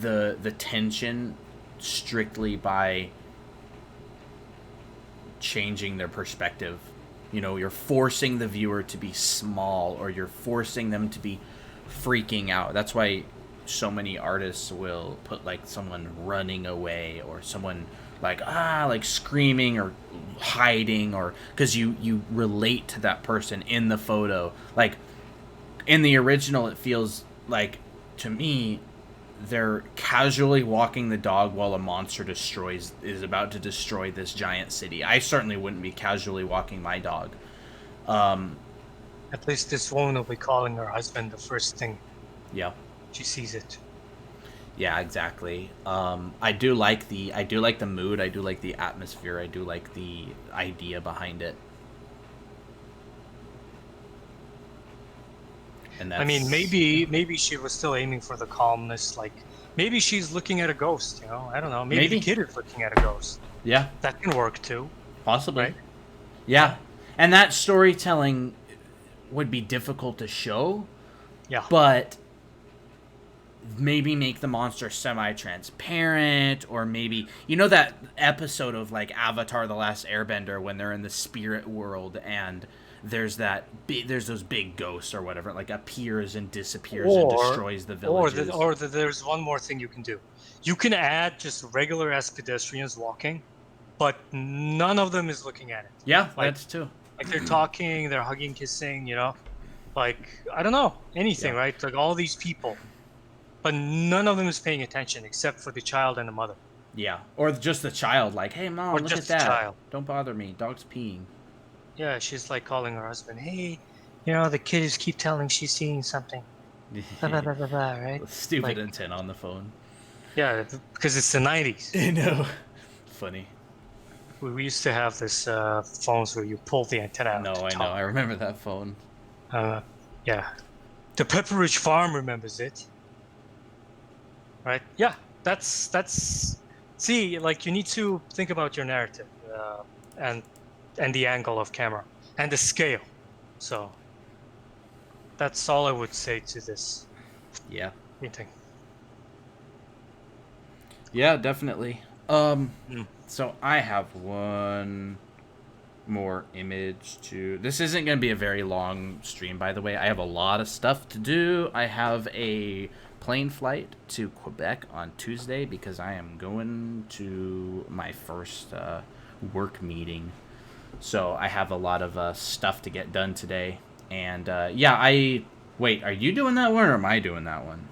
the tension strictly by changing their perspective. You're forcing the viewer to be small, or you're forcing them to be freaking out. That's why so many artists will put like someone running away, or someone like screaming or hiding, or because you relate to that person in the photo. Like in the original, it feels like, to me, they're casually walking the dog while a monster is about to destroy this giant city. I certainly wouldn't be casually walking my dog. At least this woman will be calling her husband the first thing. Yeah. She sees it. Yeah, exactly. I do like the mood. I do like the atmosphere. I do like the idea behind it. And I mean, maybe she was still aiming for the calmness. Like, maybe she's looking at a ghost. I don't know. Maybe the kid is looking at a ghost. Yeah, that can work too. Possibly. Right? Yeah, and that storytelling would be difficult to show. Yeah. But maybe make the monster semi-transparent, or maybe that episode of like Avatar: The Last Airbender when they're in the spirit world and there's those big ghosts or whatever, like appears and disappears and destroys the villages. There's one more thing you can do. You can add just regular as pedestrians walking, but none of them is looking at it. Yeah, that's too. Like they're talking, they're hugging, kissing, like, I don't know, anything, right? Like all these people, but none of them is paying attention except for the child and the mother. Yeah, or just the child, like, hey mom, look at that. Child. Don't bother me. Dog's peeing. Yeah, she's like calling her husband. Hey, the kids keep telling she's seeing something. Blah, blah, blah, blah, blah, right? Stupid intent on the phone. Yeah, because it's the 90s. I know. Funny. We used to have this phones where you pull the antenna out to No, I know. I talk. remember that phone. Uh, yeah, the Pepperidge Farm remembers it, right? Yeah, that's. See, like you need to think about your narrative, and the angle of camera and the scale. So that's all I would say to this Yeah. meeting. Yeah, definitely. Mm. So I have one more image to. This isn't going to be a very long stream, by the way. I have a lot of stuff to do. I have a plane flight to Quebec on Tuesday because I am going to my first work meeting. So I have a lot of stuff to get done today. And yeah, I. Wait, are you doing that one or am I doing that one?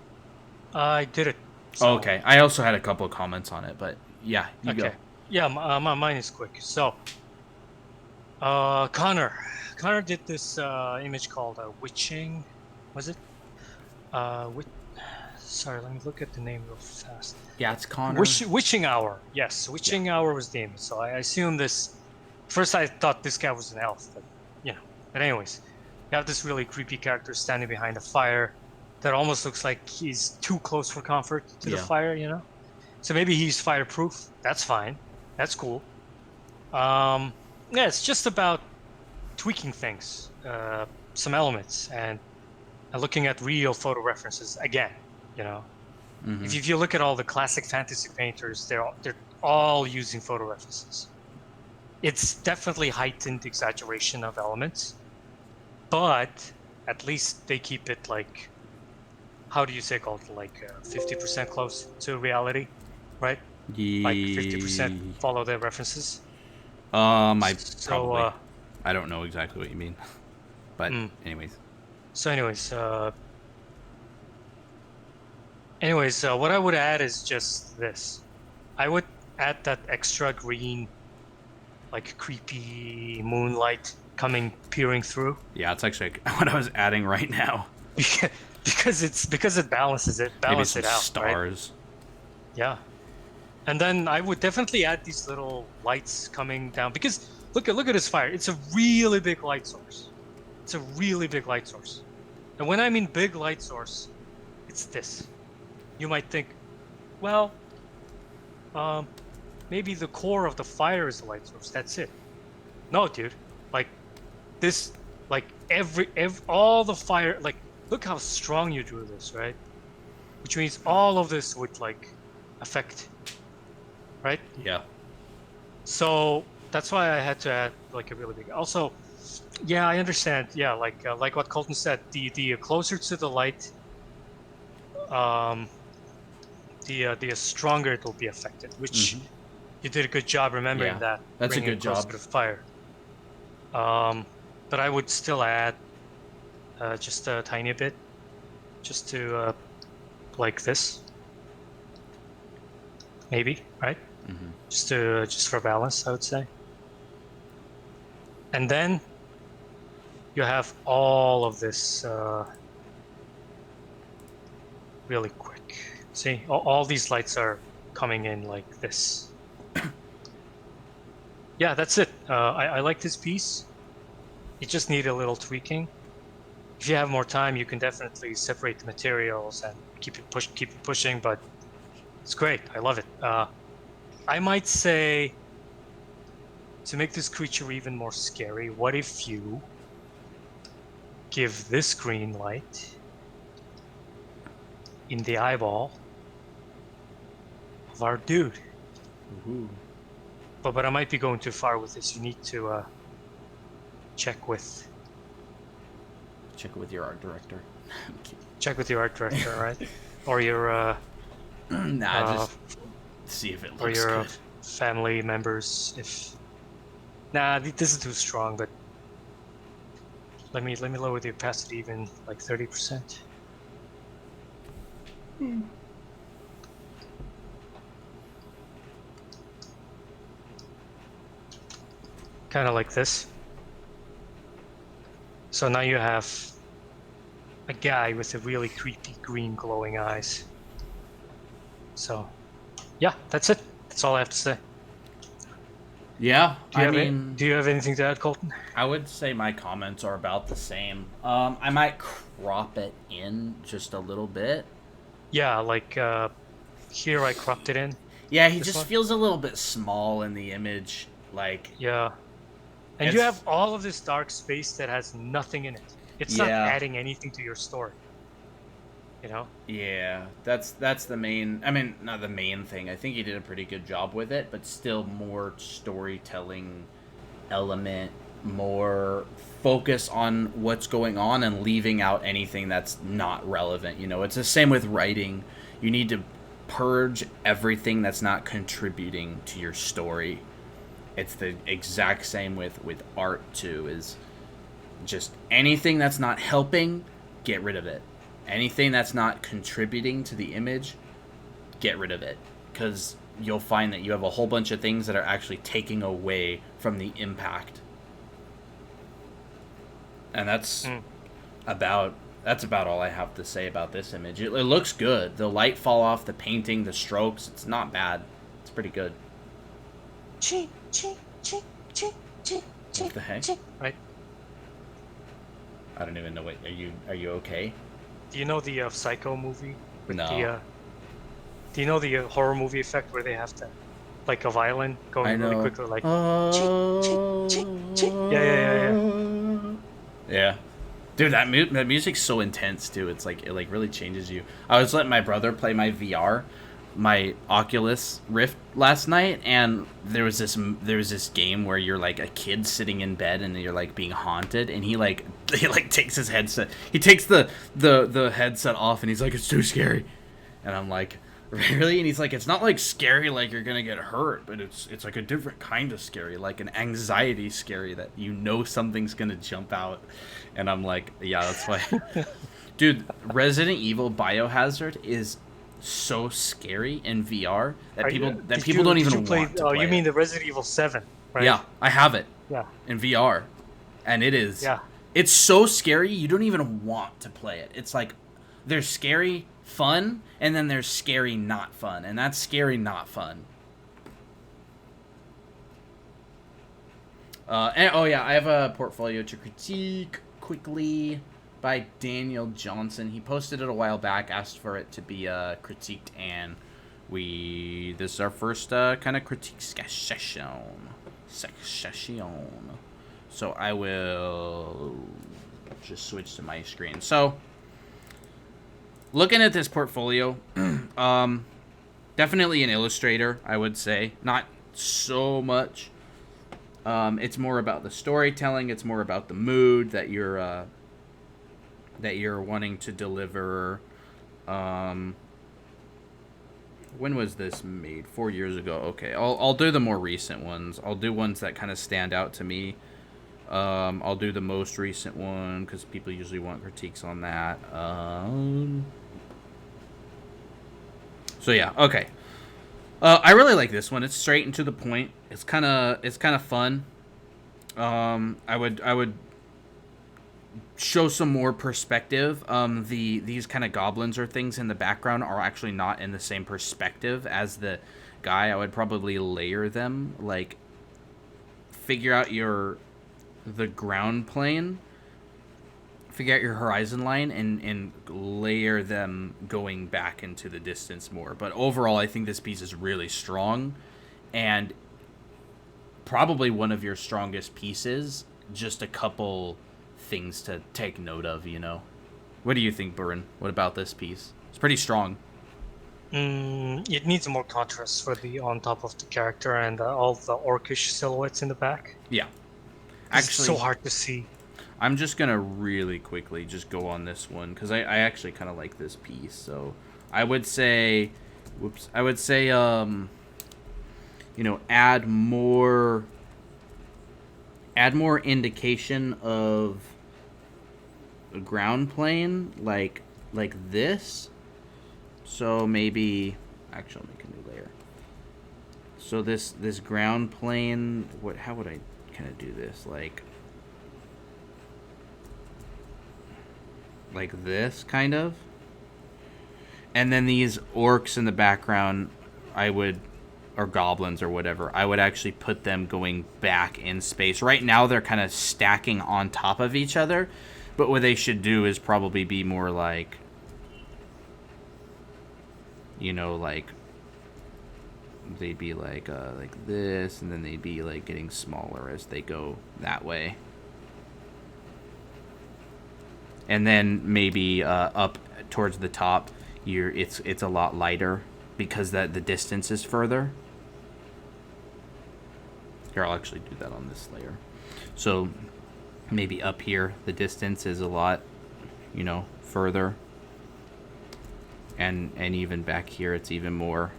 I did it. Oh, So okay. I also had a couple of comments on it, but yeah, you go. okay, yeah, mine is quick. So Connor, did this image called witching. Was it? Wit- Sorry, let me look at the name real fast. Yeah, it's Connor. Witching Hour. Yes, Yeah. Witching Hour was the image. So I assume this. First, I thought this guy was an elf, but you know. But anyways, you have this really creepy character standing behind a fire that almost looks like he's too close for comfort to the Yeah. fire. So maybe he's fireproof. That's fine. That's cool. Um, yeah, it's just about tweaking things, some elements, and looking at real photo references again. You know, Mm-hmm. if you look at all the classic fantasy painters, they're all using photo references. It's definitely heightened exaggeration of elements, but at least they keep it like, how do you say, called like 50% close to reality, right? Like 50% Ye- follow their references. I So probably. I don't know exactly what you mean, but mm. anyways. So anyways, what I would add is just this. I would add that extra green, like creepy moonlight coming peering through. Yeah, it's actually what I was adding right now. Because it Maybe balance some it out, right? stars. Yeah. And then I would definitely add these little lights coming down because look at this fire. It's a really big light source. It's a really big light source. And when I mean big light source, it's this. You might think, well, um, maybe the core of the fire is the light source. That's it. No, dude. Like this, like every all the fire, like look how strong you drew this, right? Which means all of this would like affect, right? Yeah. So that's why I had to add like a really big. Also, yeah, I understand. Yeah, like what Colton said, the closer to the light, um, the stronger it will be affected. Mm-hmm. Which you did a good job remembering Yeah, that, that's a bringing good it closer job. to the fire. Um, but I would still add just a tiny bit, just to like this, maybe, right? Mm-hmm. Just for balance, I would say. And then you have all of this really quick. See, all these lights are coming in like this. Yeah, that's it. I like this piece. It just need a little tweaking. If you have more time, you can definitely separate the materials and keep it pushing. But it's great. I love it. I might say, to make this creature even more scary, what if you give this green light in the eyeball of our dude? Ooh. But I might be going too far with this. You need to check with Check it with your art director. your art director, right? Or your Nah, uh, just see if it or looks your good. family members. If nah, this is too strong. But let me lower the opacity even like 30%. Kind of like this. So now you have a guy with a really creepy green glowing eyes. So, yeah, that's it. That's all I have to say. Yeah, Do you I have it? mean, Do you have anything to add, Colton? I would say my comments are about the same. I might crop it in just a little bit. Yeah, like here I cropped it in. Yeah, he This just one. feels a little bit small in the image. Like, Yeah, and you have it's, all of this dark space that has nothing in it. It's not yeah, adding anything to your story. You know? yeah. That's the main. I mean, not the main thing. I think he did a pretty good job with it, but still more storytelling element, more focus on what's going on and leaving out anything that's not relevant. You know, it's the same with writing. You need to purge everything that's not contributing to your story. It's the exact same with art too. Is just anything that's not helping, get rid of it. Anything that's not contributing to the image, get rid of it. Because you'll find that you have a whole bunch of things that are actually taking away from the impact. And Mm. that's about all I have to say about this image. It looks good. The light fall off, the painting, the strokes, it's not bad. It's pretty good. Chee, chee, chee, chee, chee, chee, What the heck? chee. Right? I don't even know what are you okay? Do you know the Psycho movie with the? No. Do you know the horror movie effect where they have to, like a violin I going really know. quickly, like chee, chee, chee, chee. Yeah, yeah, yeah, yeah. Yeah. Dude, that music's so intense too. It's like it like really changes you. I was letting my brother play my VR, my Oculus Rift last night, and there was this game where you're like a kid sitting in bed and you're like being haunted, and he like takes his headset, he takes the headset off, and he's like, it's too scary, and I'm like, really? And he's like, it's not like scary like you're gonna get hurt, but it's like a different kind of scary, like an anxiety scary that you know something's gonna jump out. And I'm like, yeah, that's why. Dude, Resident Evil Biohazard is so scary in VR that people don't Did you even play? want to Oh, you play it. mean the Resident Evil 7, right? Yeah, I have it Yeah, in VR, and yeah. it's so scary you don't even want to play it. It's like there's scary fun, and then there's scary not fun, and that's scary not fun. And oh yeah, I have a portfolio to critique quickly by Daniel Johnson. He posted it a while back, asked for it to be critiqued, and this is our first kind of critique session. So I will just switch to my screen. So looking at this portfolio, definitely an illustrator, I would say. Not so much. It's more about the storytelling. It's more about the mood that you're wanting to deliver. When was this made? 4 years ago. Okay, I'll do the more recent ones. I'll do ones that kind of stand out to me. I'll do the most recent one because people usually want critiques on that. So yeah, okay. I really like this one. It's straight and to the point. It's kind of fun. I would show some more perspective. These kind of goblins or things in the background are actually not in the same perspective as the guy. I would probably layer them, like figure out the ground plane, figure out your horizon line, and layer them going back into the distance more. But overall, I think this piece is really strong, and probably one of your strongest pieces. Just a couple things to take note of, you know. What do you think, Burin? What about this piece? It's pretty strong. It needs more contrast for the on top of the character and all the orcish silhouettes in the back. Yeah. It's so Actually, hard to see. I'm just going to really quickly just go on this one because I actually kind of like this piece. So I would say, add more indication of a ground plane like this. So maybe actually I'll make a new layer. So this ground plane, how would I kind of do this? Like this kind of. And then these orcs in the background, I would, or goblins or whatever, I would actually put them going back in space. Right now they're kind of stacking on top of each other, but what they should do is probably be more like, like they'd be like this, and then they'd be like getting smaller as they go that way. And then maybe up towards the top, it's a lot lighter because that the distance is further. Here, I'll actually do that on this layer. So maybe up here the distance is a lot, further. And even back here it's even more.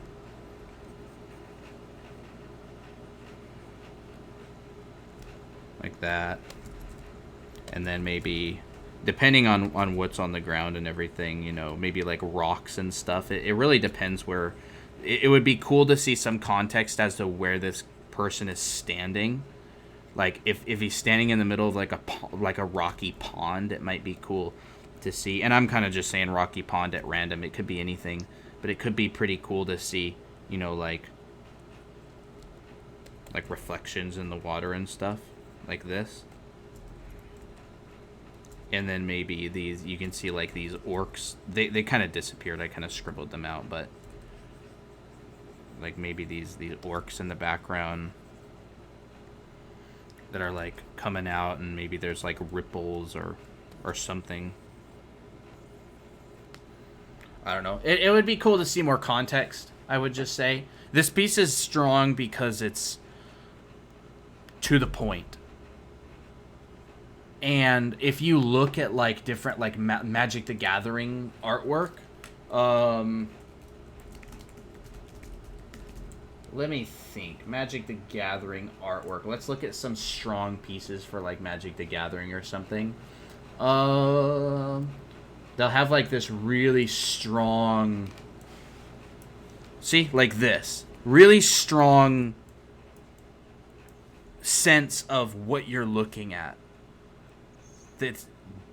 Like that. And then maybe, depending on what's on the ground and everything, maybe like rocks and stuff. It really depends where. It would be cool to see some context as to where this person is standing. Like if he's standing in the middle of like a rocky pond, it might be cool to see. And I'm kind of just saying rocky pond at random. It could be anything, but it could be pretty cool to see, like reflections in the water and stuff like this. And then maybe these, you can see like these orcs, they kind of disappeared. I kind of scribbled them out, but like maybe these orcs in the background that are like coming out, and maybe there's like ripples or something. I don't know. It would be cool to see more context, I would just say. This piece is strong because it's to the point. And if you look at like different like Magic the Gathering artwork, let me think. Magic the Gathering artwork. Let's look at some strong pieces for like Magic the Gathering or something. They'll have like this really strong, see, like this really strong sense of what you're looking at. That's,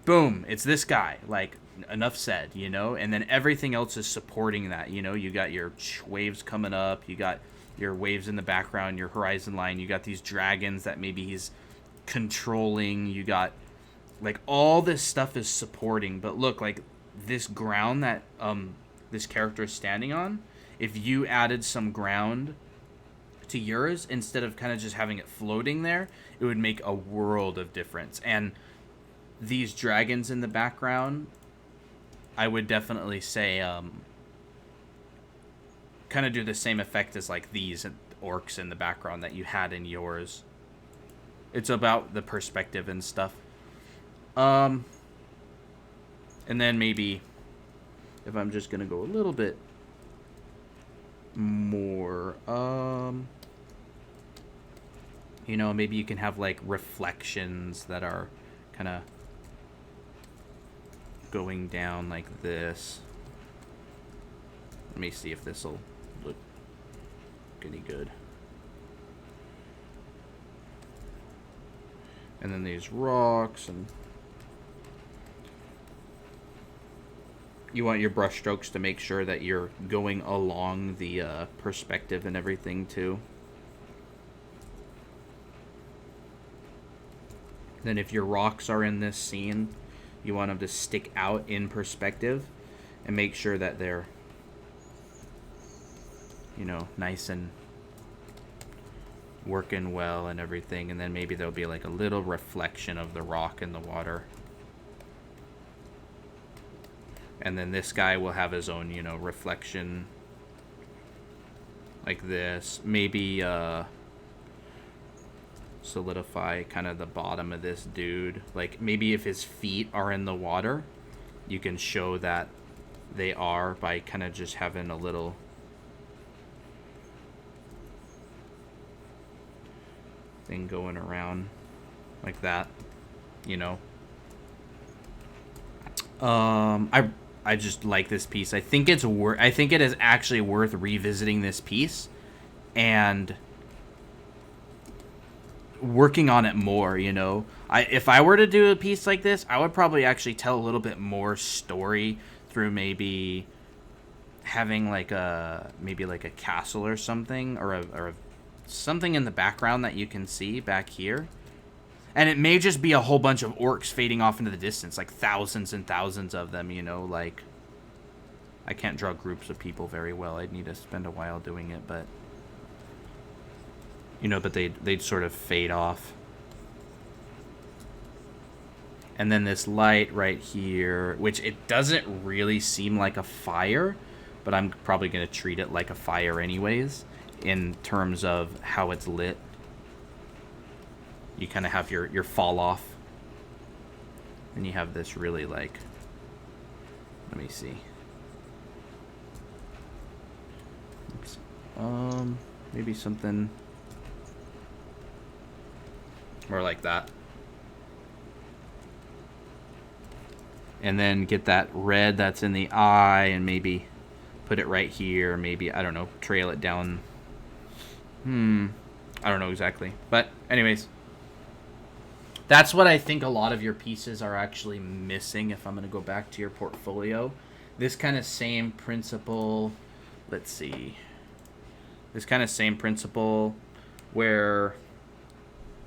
boom, it's this guy, like, enough said, and then everything else is supporting that. You got your waves coming up, you got your waves in the background, your horizon line, you got these dragons that maybe he's controlling, you got like all this stuff is supporting. But look, like this ground that this character is standing on, if you added some ground to yours instead of kind of just having it floating there, it would make a world of difference. And these dragons in the background, I would definitely say kind of do the same effect as like these orcs in the background that you had in yours. It's about the perspective and stuff. And then maybe if I'm just gonna go a little bit more, maybe you can have like reflections that are kind of going down like this. Let me see if this will look any good. And then these rocks, and you want your brush strokes to make sure that you're going along the perspective and everything too. Then if your rocks are in this scene, you want them to stick out in perspective and make sure that they're, nice and working well and everything. And then maybe there'll be like a little reflection of the rock in the water. And then this guy will have his own, reflection like this. Maybe solidify kind of the bottom of this dude. Like maybe if his feet are in the water, you can show that they are by kind of just having a little thing going around like that, I just like this piece. I think it is actually worth revisiting this piece and working on it more. If I were to do a piece like this, I would probably actually tell a little bit more story through maybe having like maybe like a castle or something, or something in the background that you can see back here. And it may just be a whole bunch of orcs fading off into the distance, like thousands and thousands of them, you know, like... I can't draw groups of people very well. I'd need to spend a while doing it, but... You know, but they'd sort of fade off. And then this light right here, which it doesn't really seem like a fire, but I'm probably going to treat it like a fire anyways, in terms of how it's lit. You kind of have your fall off. And you have this really like... Let me see. Maybe something more like that. And then get that red that's in the eye and maybe put it right here. Maybe, I don't know, trail it down. I don't know exactly. But anyways, that's what I think a lot of your pieces are actually missing if I'm going to go back to your portfolio. This kind of same principle, let's see. This kind of same principle where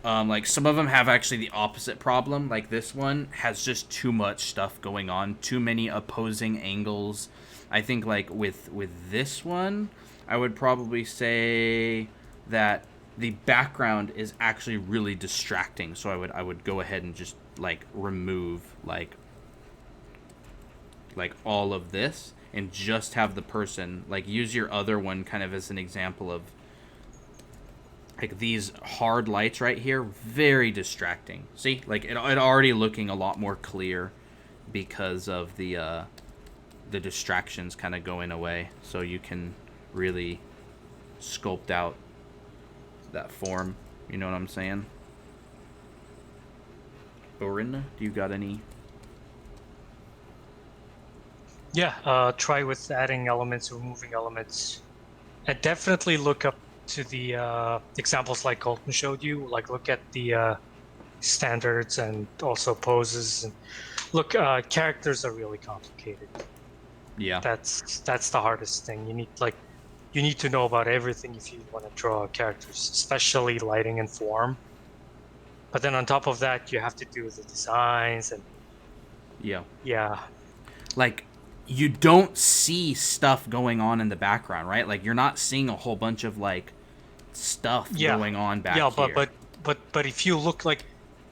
like some of them have actually the opposite problem. Like this one has just too much stuff going on, too many opposing angles. I think like with this one, I would probably say that the background is actually really distracting. So I would go ahead and just like remove like all of this and just have the person, like use your other one kind of as an example of like these hard lights right here, very distracting. See, like it already looking a lot more clear because of the distractions kind of going away. So you can really sculpt out that form. You know what I'm saying? Orin, do you got any? Yeah, try with adding elements, removing elements. And definitely look up to the examples like Colton showed you. Like look at the standards and also poses. And look, characters are really complicated. Yeah. That's the hardest thing. You need to know about everything if you want to draw characters, especially lighting and form. But then on top of that, you have to do the designs and yeah. Like you don't see stuff going on in the background, right? Like you're not seeing a whole bunch of like stuff going on back here. Yeah, but if you look like,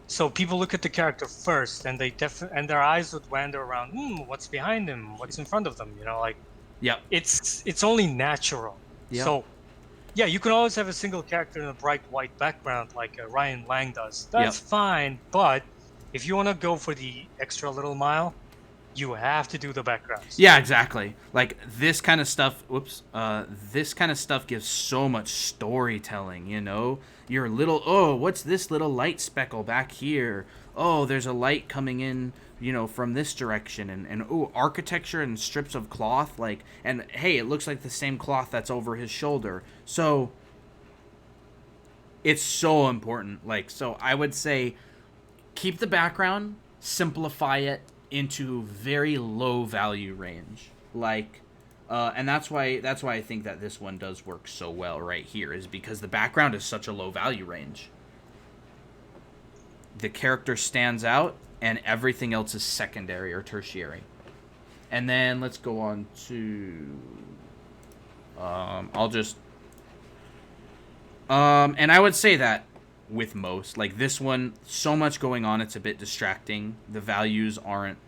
so people look at the character first, and and their eyes would wander around. What's behind them? What's in front of them? You know, like. Yeah. It's only natural. Yep. So, yeah, you can always have a single character in a bright white background like Ryan Lang does. That's fine, but if you want to go for the extra little mile, you have to do the backgrounds. Yeah, exactly. Like this kind of stuff. This kind of stuff gives so much storytelling. You know, your little what's this little light speckle back here? Oh, there's a light coming in, you know, from this direction, and architecture and strips of cloth, like, and hey, it looks like the same cloth that's over his shoulder. So it's so important. Like, so I would say keep the background, simplify it into very low value range. Like, and that's why I think that this one does work so well right here, is because the background is such a low value range. The character stands out, and everything else is secondary or tertiary. And then let's go on to... I'll just... and I would say that with most, like this one, so much going on, it's a bit distracting. The values aren't...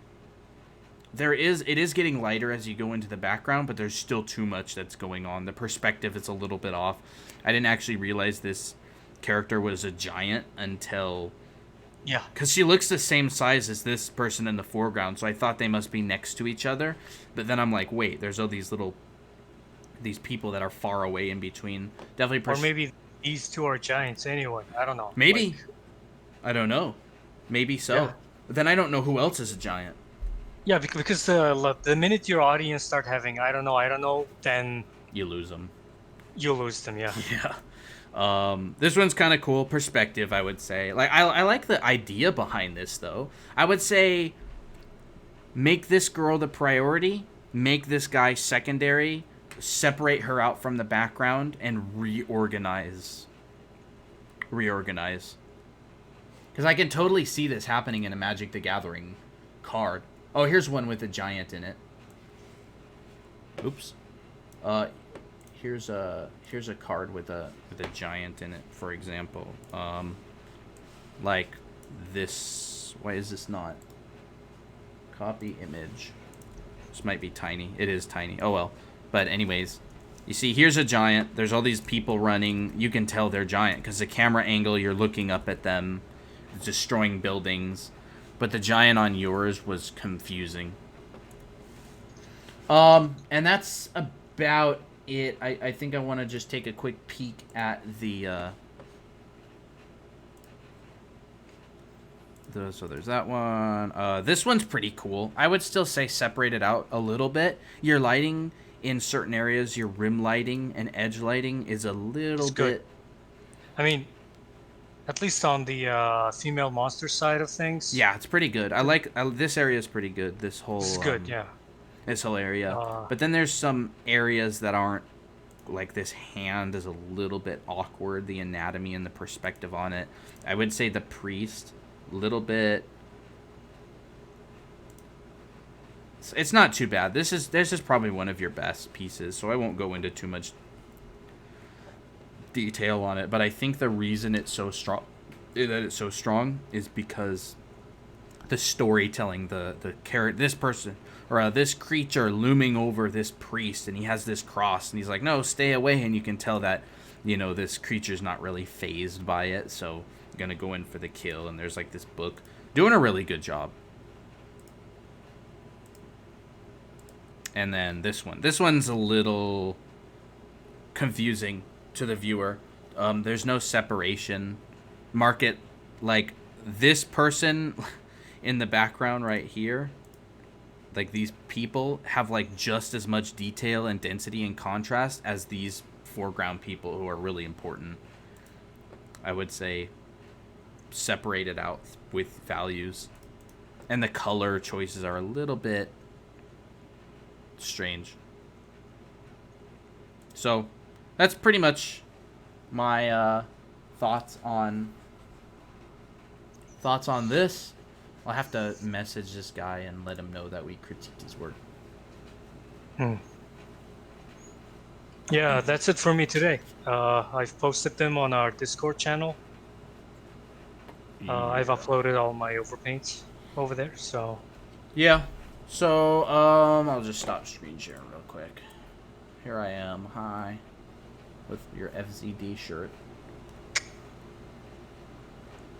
It is getting lighter as you go into the background, but there's still too much that's going on. The perspective is a little bit off. I didn't actually realize this character was a giant until... Yeah. Because she looks the same size as this person in the foreground, so I thought they must be next to each other. But then I'm like, wait, there's all these people that are far away in between. Definitely. Or maybe these two are giants anyway. I don't know. Maybe. Like... I don't know. Maybe so. Yeah. But then I don't know who else is a giant. Yeah, because the minute your audience start having, I don't know, then... You lose them. You lose them, yeah. Yeah. This one's kind of cool perspective, I would say. Like, I like the idea behind this, though. I would say make this girl the priority, make this guy secondary, separate her out from the background, and reorganize. Reorganize. Because I can totally see this happening in a Magic the Gathering card. Oh, here's one with a giant in it. Oops. Here's a card with a giant in it, for example. Like this. Why is this not? Copy image. This might be tiny. It is tiny. Oh well. But anyways, you see, here's a giant. There's all these people running. You can tell they're giant because the camera angle, you're looking up at them, destroying buildings. But the giant on yours was confusing. And that's about it. I think I want to just take a quick peek at the so there's that one. This one's pretty cool. I would still say separate it out a little bit. Your lighting in certain areas, your rim lighting and edge lighting is a little bit. I mean, at least on the female monster side of things. Yeah, it's pretty good. I like this area is pretty good. This whole. It's good, yeah. This whole area, but then there's some areas that aren't. Like this hand is a little bit awkward. The anatomy and the perspective on it. I would say the priest, little bit. It's not too bad. This is probably one of your best pieces, so I won't go into too much detail on it. But I think the reason it's so strong, is because the storytelling, the character, this person or this creature looming over this priest, and he has this cross, and he's like, no, stay away, and you can tell that, you know, this creature's not really fazed by it, so I'm gonna go in for the kill. And there's like this book doing a really good job. And then this one's a little confusing to the viewer. There's no separation. Mark it like this person in the background right here. Like these people have like just as much detail and density and contrast as these foreground people who are really important. I would say separate it out with values. And the color choices are a little bit strange. So that's pretty much my thoughts on this. I'll have to message this guy and let him know that we critiqued his work. Yeah, that's it for me today. I've posted them on our Discord channel. I've uploaded all my overpaints over there, so... Yeah. So, I'll just stop screen sharing real quick. Here I am. Hi. With your FZD shirt.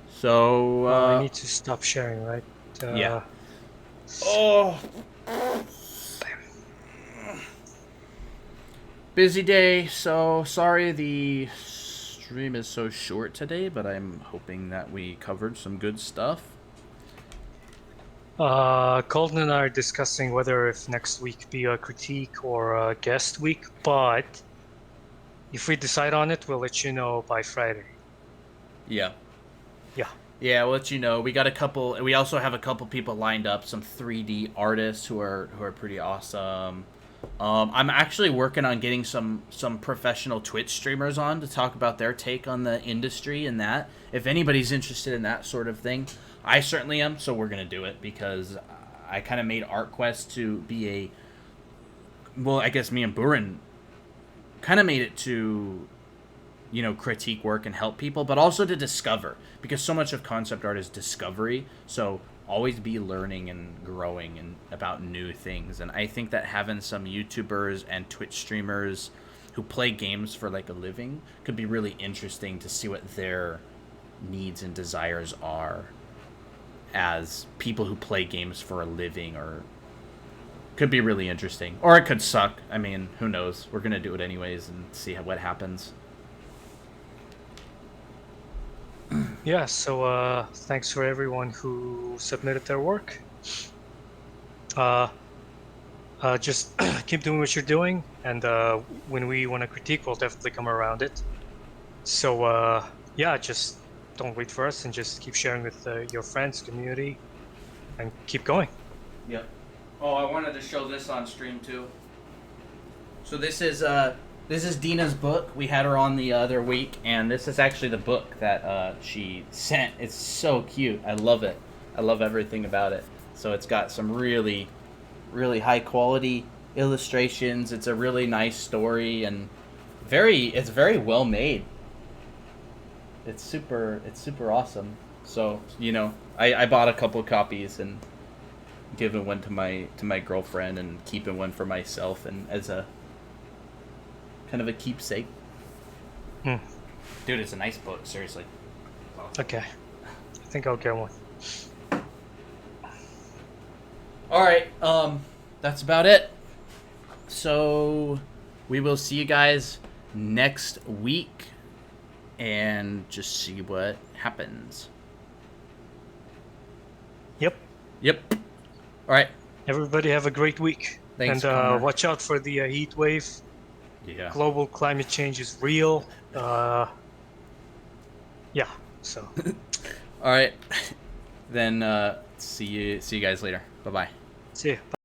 So, I need to stop sharing, right? Yeah. Oh! Busy day, so sorry the stream is so short today, but I'm hoping that we covered some good stuff. Colton and I are discussing whether if next week be a critique or a guest week, but if we decide on it, we'll let you know by Friday. Yeah. Yeah. Yeah, we'll let you know. We also have a couple people lined up, some 3D artists who are pretty awesome. I'm actually working on getting some professional Twitch streamers on to talk about their take on the industry and that. If anybody's interested in that sort of thing, I certainly am, so we're going to do it because I kind of made ArtQuest to be I guess me and Buren kind of made it to, you know, critique work and help people, but also to discover, because so much of concept art is discovery, so always be learning and growing and about new things. And I think that having some YouTubers and Twitch streamers who play games for like a living could be really interesting to see what their needs and desires are as people who play games for a living, or could be really interesting, or it could suck. I mean, who knows? We're gonna do it anyways and see what happens. Yeah, so thanks for everyone who submitted their work. Just keep doing what you're doing, and when we want to critique, we'll definitely come around it. So yeah, just don't wait for us and just keep sharing with your friends, community, and keep going. Yep. Oh, I wanted to show this on stream too. So this is Dina's book. We had her on the other week, and this is actually the book that she sent. It's so cute. I love it. I love everything about it. So it's got some really, really high quality illustrations. It's a really nice story, and it's very well made. It's super awesome. So I bought a couple copies and given one to my girlfriend and keeping one for myself and as a kind of a keepsake. Hmm. Dude, it's a nice book, seriously. Okay. I think I'll get one. Alright, that's about it. So we will see you guys next week and just see what happens. Yep. Alright. Everybody have a great week. Thanks, and Connor. watch out for the heat wave. Yeah. Global climate change is real. Yeah. So. Alright. Then see you guys later. Bye-bye. See you.